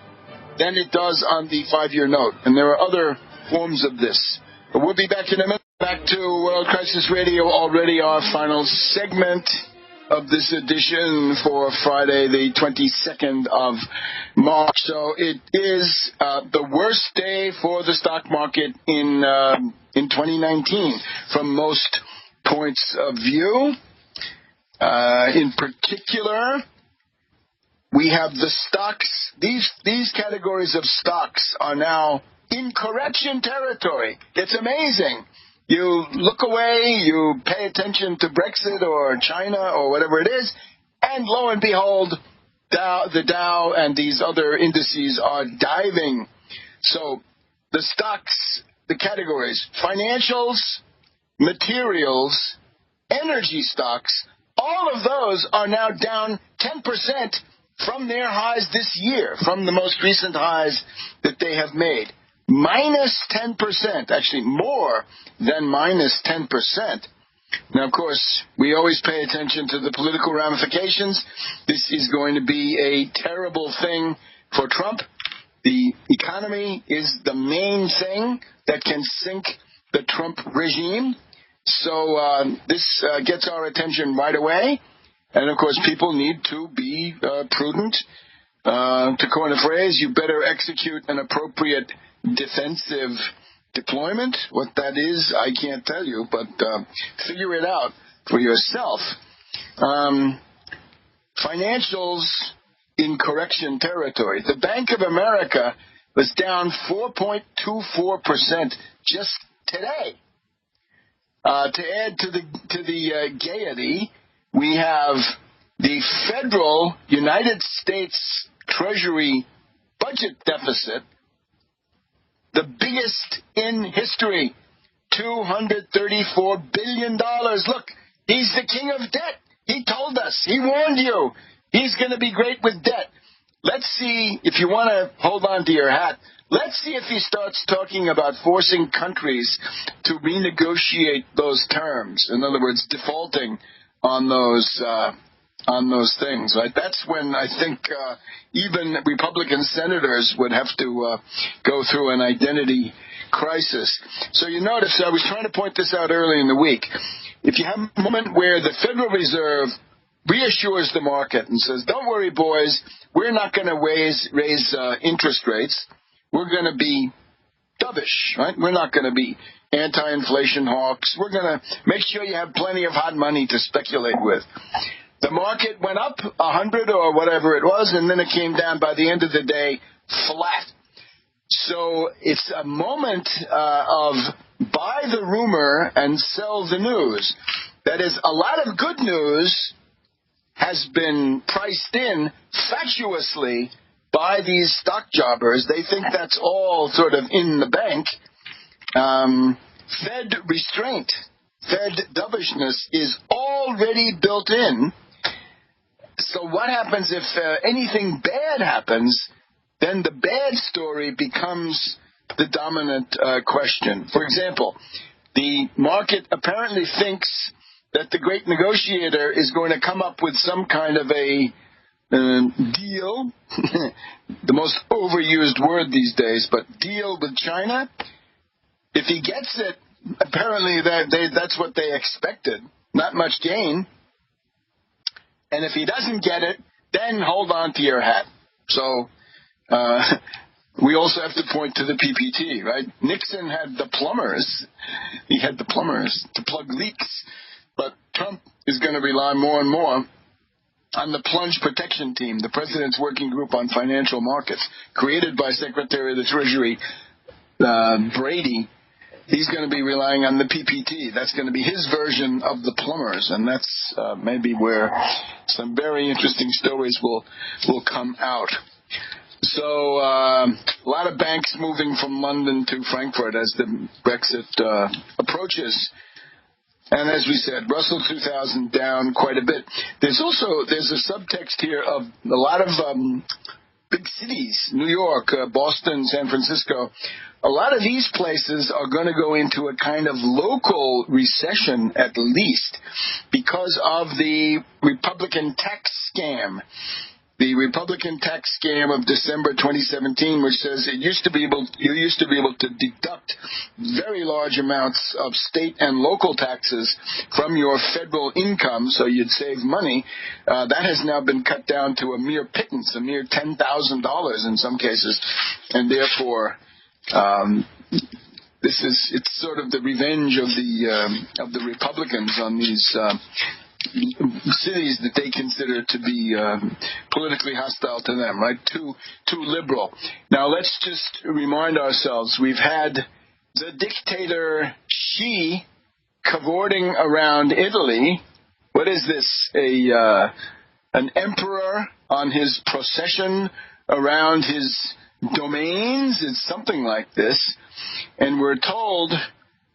Speaker 1: than it does on the 5-year note. And there are other forms of this. But we'll be back in a minute. Back to World Crisis Radio, already our final segment of this edition for Friday, the 22nd of March. So it is the worst day for the stock market in 2019 from most points of view. In particular, we have the stocks. These categories of stocks are now in correction territory. It's amazing. You look away, you pay attention to Brexit or China or whatever it is, and lo and behold, the Dow and these other indices are diving. So the stocks, the categories, financials, materials, energy stocks, all of those are now down 10% from their highs this year, from the most recent highs that they have made. Minus 10%, actually more than minus 10%. Now, of course, we always pay attention to the political ramifications. This is going to be a terrible thing for Trump. The economy is the main thing that can sink the Trump regime. So this gets our attention right away. And, of course, people need to be prudent. To coin a phrase, you better execute an appropriate defensive deployment. What that is, I can't tell you, but figure it out for yourself. Financials in correction territory. The Bank of America was down 4.24% just today. To add to the gaiety, we have the federal United States Treasury budget deficit, the biggest in history, $234 billion. Look, he's the king of debt. He told us. He warned you. He's going to be great with debt. Let's see, if you want to hold on to your hat, let's see if he starts talking about forcing countries to renegotiate those terms. In other words, defaulting on those things. Right? That's when I think even Republican senators would have to go through an identity crisis. So you notice I was trying to point this out early in the week. If you have a moment where the Federal Reserve reassures the market and says, don't worry, boys, we're not going to raise interest rates. We're going to be dovish, right? We're not going to be anti-inflation hawks. We're going to make sure you have plenty of hot money to speculate with. The market went up 100 or whatever it was, and then it came down by the end of the day flat. So it's a moment of buy the rumor and sell the news. That is, a lot of good news has been priced in fatuously by these stock jobbers. They think that's all sort of in the bank. Fed restraint, Fed dovishness is already built in. So what happens if anything bad happens? Then the bad story becomes the dominant question. For example, the market apparently thinks that the great negotiator is going to come up with some kind of a deal, the most overused word these days, but deal with China. If he gets it, apparently that's what they expected, not much gain. And if he doesn't get it, then hold on to your hat. So we also have to point to the PPT, right? Nixon had the plumbers. He had the plumbers to plug leaks. But Trump is going to rely more and more on the Plunge Protection Team, the President's Working Group on Financial Markets, created by Secretary of the Treasury Brady. He's going to be relying on the PPT. That's going to be his version of the plumbers, and that's maybe where some very interesting stories will come out. So a lot of banks moving from London to Frankfurt as the Brexit approaches. And as we said, Russell 2000 down quite a bit. There's a subtext here of a lot of big cities, New York, Boston, San Francisco. A lot of these places are going to go into a kind of local recession at least because of the Republican tax scam. The Republican tax scam of December 2017, which says you used to be able to deduct very large amounts of state and local taxes from your federal income, so you'd save money. That has now been cut down to a mere pittance, a mere $10,000 in some cases, and therefore it's sort of the revenge of the Republicans on these cities that they consider to be politically hostile to them, right? Too liberal. Now let's just remind ourselves we've had the dictator Xi cavorting around Italy. What is this? An emperor on his procession around his domains? It's something like this. And we're told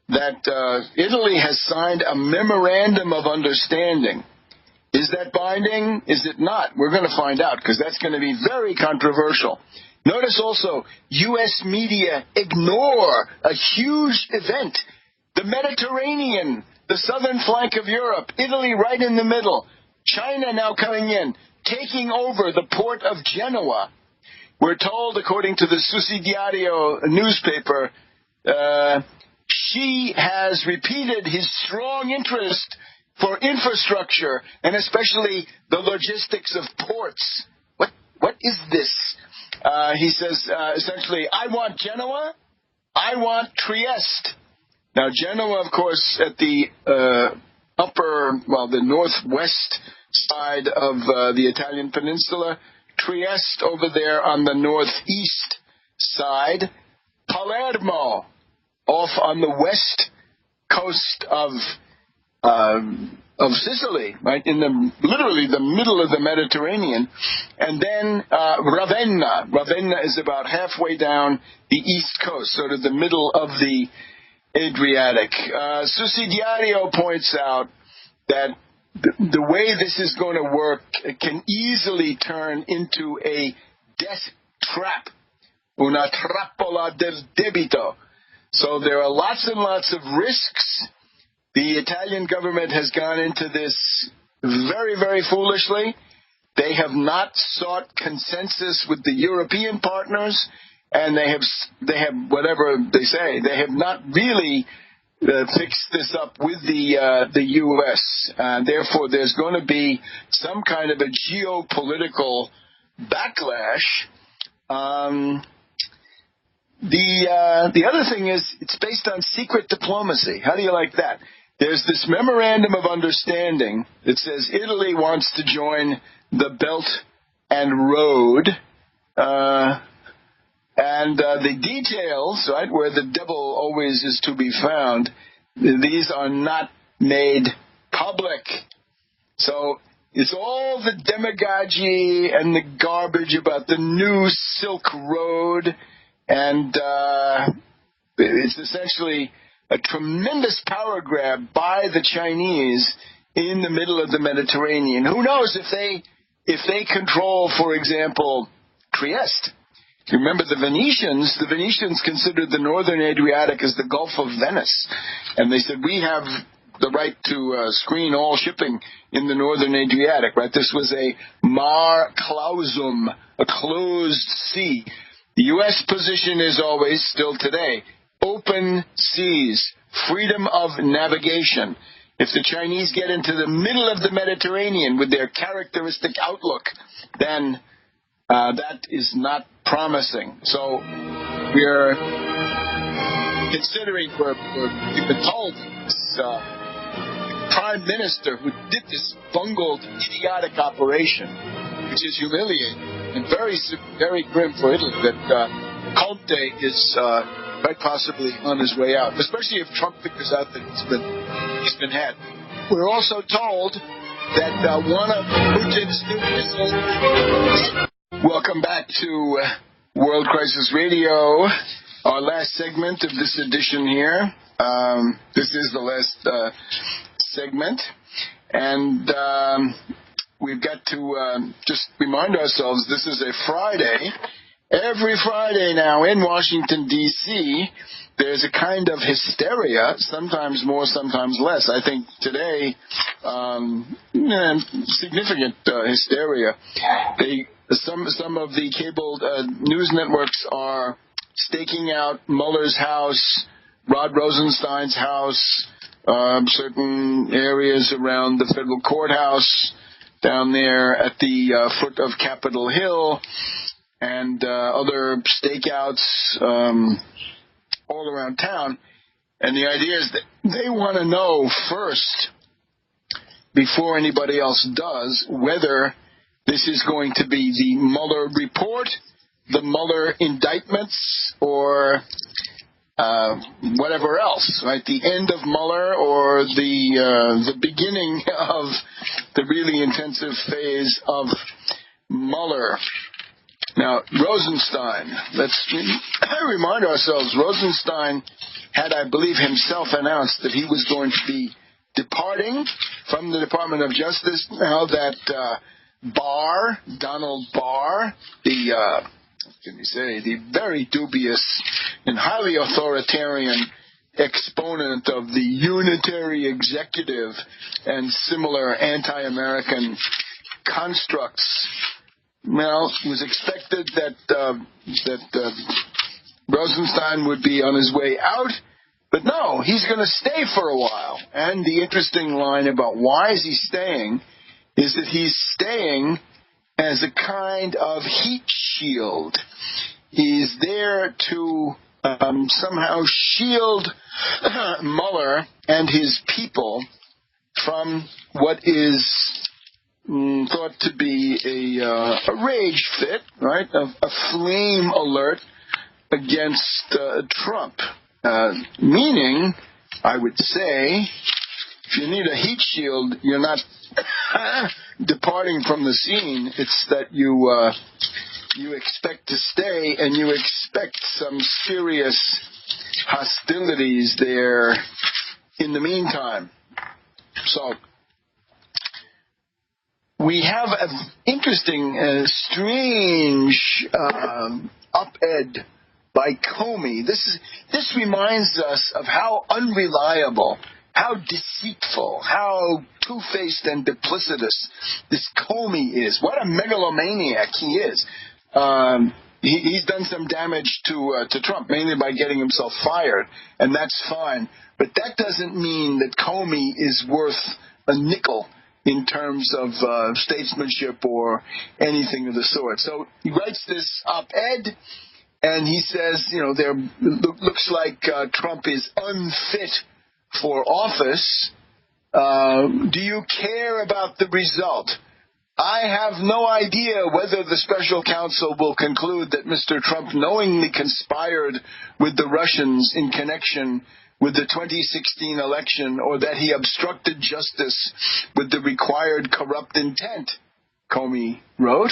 Speaker 1: that Italy has signed a memorandum of understanding. Is that binding? Is it not? We're going to find out, because that's going to be very controversial. Notice also, U.S. media ignore a huge event. The Mediterranean, the southern flank of Europe, Italy right in the middle, China now coming in, taking over the port of Genoa. We're told, according to the Sussidiario newspaper, Xi has repeated his strong interest for infrastructure and especially the logistics of ports. What is this? He says, essentially, I want Genoa, I want Trieste. Now, Genoa, of course, at the the northwest side of the Italian peninsula. Trieste over there on the northeast side. Palermo off on the west coast of Sicily, right, in literally the middle of the Mediterranean. And then Ravenna. Ravenna is about halfway down the east coast, sort of the middle of the Adriatic. Sussidiario points out that the way this is going to work can easily turn into a debt trap, una trappola del debito. So there are lots and lots of risks. The Italian government has gone into this very, very foolishly. They have not sought consensus with the European partners, and they have whatever they say. They have not really fixed this up with the U.S. Therefore, there's going to be some kind of a geopolitical backlash. The other thing is it's based on secret diplomacy. How do you like that? There's this memorandum of understanding that says Italy wants to join the Belt and Road, and the details, right, where the devil always is to be found, these are not made public. So it's all the demagogy and the garbage about the new Silk Road, and it's essentially a tremendous power grab by the Chinese in the middle of the Mediterranean. Who knows if they control, for example, Trieste? You remember the Venetians considered the northern Adriatic as the Gulf of Venice. And they said, we have the right to screen all shipping in the northern Adriatic, right? This was a mar clausum, a closed sea. The U.S. position is always, still today, open seas, freedom of navigation. If the Chinese get into the middle of the Mediterranean with their characteristic outlook, then that is not promising. So we're considering, we've been told this prime minister who did this bungled, idiotic operation, which is humiliating and very, very grim for Italy, that Conte is quite possibly on his way out, especially if Trump figures out that he's been had. We're also told that one of Putin's new missiles. Welcome back to World Crisis Radio, our last segment of this edition here. This is the last segment, and we've got to just remind ourselves this is a Friday. Every Friday now in Washington, D.C., there's a kind of hysteria, sometimes more, sometimes less. I think today, significant hysteria. Some of the cable news networks are staking out Mueller's house, Rod Rosenstein's house, certain areas around the federal courthouse down there at the foot of Capitol Hill, and other stakeouts all around town. And the idea is that they want to know first, before anybody else does, whether this is going to be the Mueller report, the Mueller indictments, or whatever else, right? The end of Mueller or the beginning of the really intensive phase of Mueller. Now, Rosenstein, let's remind ourselves, Rosenstein had, I believe, himself announced that he was going to be departing from the Department of Justice now that Barr, Donald Barr, the very dubious and highly authoritarian exponent of the unitary executive and similar anti-American constructs. Well, it was expected that Rosenstein would be on his way out, but no, he's going to stay for a while. And the interesting line about why is he staying is that he's staying as a kind of heat shield. He's there to somehow shield Mueller and his people from what is thought to be a rage fit, right? A flame alert against Trump. Meaning, I would say, if you need a heat shield, you're not departing from the scene. It's that you expect to stay and you expect some serious hostilities there in the meantime. So, we have an interesting, strange op-ed by Comey. This reminds us of how unreliable, how deceitful, how two-faced and duplicitous this Comey is. What a megalomaniac he is. He's done some damage to Trump, mainly by getting himself fired, and that's fine. But that doesn't mean that Comey is worth a nickel in terms of statesmanship or anything of the sort. So he writes this op-ed, and he says, there looks like Trump is unfit for office. Do you care about the result? I have no idea whether the special counsel will conclude that Mr. Trump knowingly conspired with the Russians in connection with the 2016 election, or that he obstructed justice with the required corrupt intent, Comey wrote.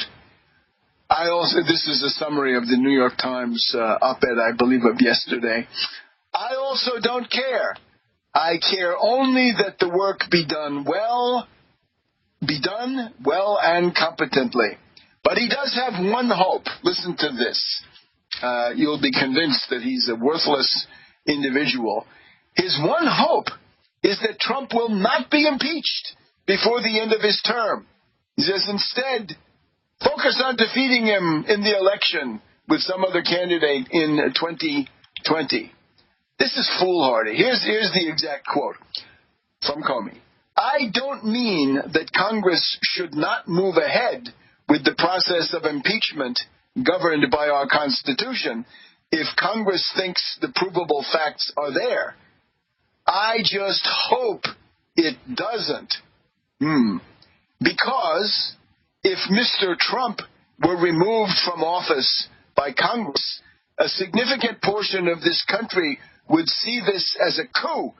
Speaker 1: This is a summary of the New York Times op-ed, I believe, of yesterday. I also don't care. I care only that the work be done well and competently. But he does have one hope. Listen to this. You'll be convinced that he's a worthless individual. His one hope is that Trump will not be impeached before the end of his term. He says instead, focus on defeating him in the election with some other candidate in 2020. This is foolhardy. Here's the exact quote from Comey. I don't mean that Congress should not move ahead with the process of impeachment governed by our Constitution if Congress thinks the provable facts are there. I just hope it doesn't. Because if Mr. Trump were removed from office by Congress, a significant portion of this country would see this as a coup,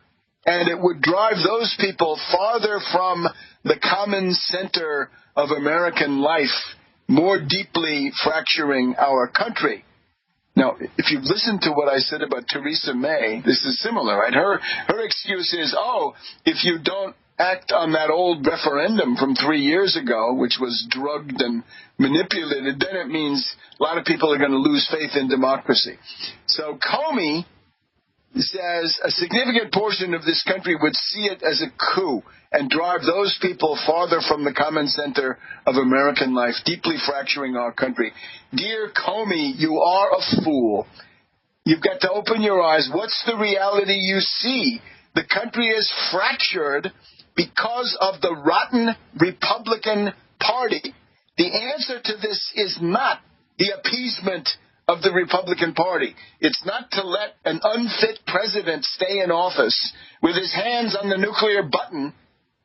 Speaker 1: and it would drive those people farther from the common center of American life, more deeply fracturing our country. Now, if you've listened to what I said about Theresa May, this is similar, right? Her excuse is, if you don't act on that old referendum from 3 years ago, which was drugged and manipulated, then it means a lot of people are going to lose faith in democracy. So Comey says a significant portion of this country would see it as a coup and drive those people farther from the common center of American life, deeply fracturing our country. Dear Comey, you are a fool. You've got to open your eyes. What's the reality you see? The country is fractured because of the rotten Republican Party. The answer to this is not the appeasement of the Republican Party. It's not to let an unfit president stay in office with his hands on the nuclear button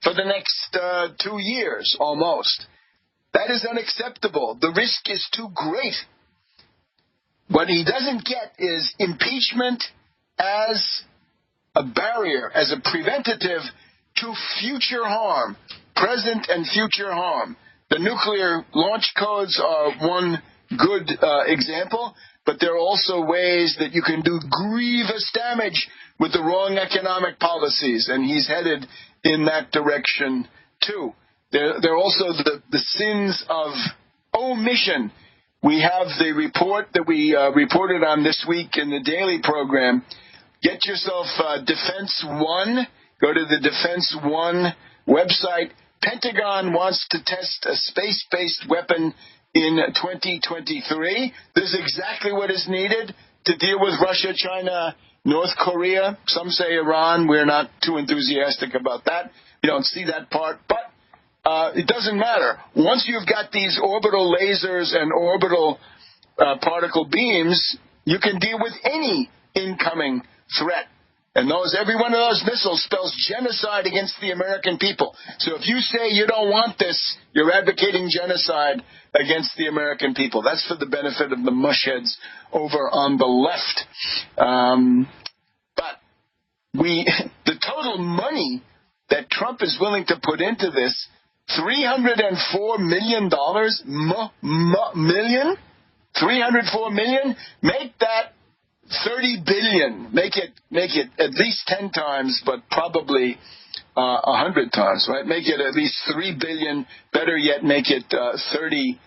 Speaker 1: for the next 2 years, almost. That is unacceptable. The risk is too great. What he doesn't get is impeachment as a barrier, as a preventative to future harm, present and future harm. The nuclear launch codes are one good example, but there are also ways that you can do grievous damage with the wrong economic policies, and he's headed in that direction too. There are also the sins of omission. We have the report that we reported on this week in the daily program. Get yourself Defense One. Go to the Defense One website. Pentagon wants to test a space-based weapon in 2023. This is exactly what is needed to deal with Russia, China, North Korea. Some say Iran. We're not too enthusiastic about that. We don't see that part. But it doesn't matter. Once you've got these orbital lasers and orbital particle beams, you can deal with any incoming threat. And every one of those missiles spells genocide against the American people. So if you say you don't want this, you're advocating genocide against the American people. That's for the benefit of the mushheads over on the left. But the total money that Trump is willing to put into this, $304 million, $304 million, make that 30 billion. Make it at least 10 times, but probably 100 times, right? Make it at least 3 billion. Better yet, make it $30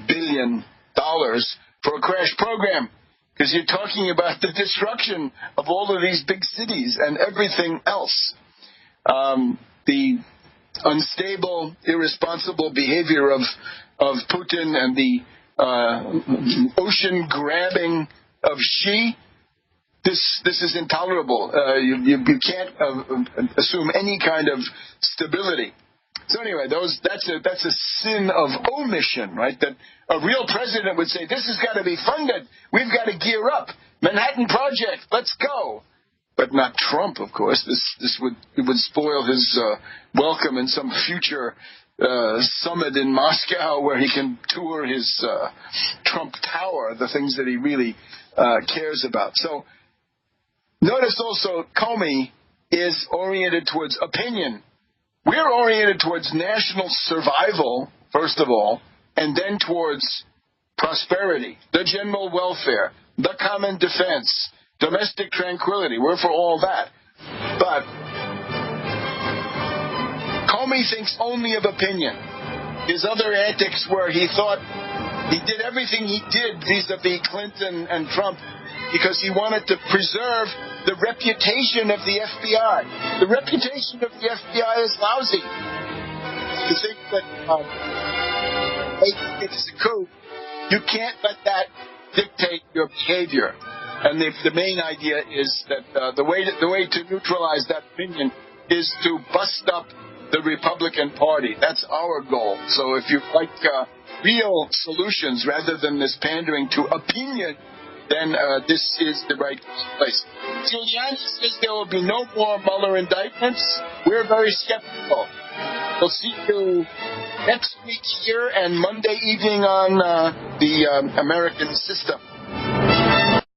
Speaker 1: billion for a crash program, because you're talking about the destruction of all of these big cities and everything else. The unstable, irresponsible behavior of Putin and the ocean grabbing of Xi. This is intolerable. You can't assume any kind of stability. So anyway, that's a sin of omission, right? That a real president would say, this has got to be funded. We've got to gear up. Manhattan Project, let's go. But not Trump, of course. This would spoil his welcome in some future summit in Moscow where he can tour his Trump Tower, the things that he really cares about. So notice also Comey is oriented towards opinion. We're oriented towards national survival, first of all, and then towards prosperity, the general welfare, the common defense, domestic tranquility. We're for all that. But Comey thinks only of opinion. His other antics where he thought he did everything he did vis-a-vis Clinton and Trump because he wanted to preserve the reputation of the FBI. The reputation of the FBI is lousy. You think that it's a coup. You can't let that dictate your behavior. And the main idea is that the way to neutralize that opinion is to bust up the Republican Party. That's our goal. So if you like real solutions rather than this pandering to opinion, then this is the right place. Giuliani says there will be no more Mueller indictments. We're very skeptical. We'll see you next week here and Monday evening on the American System.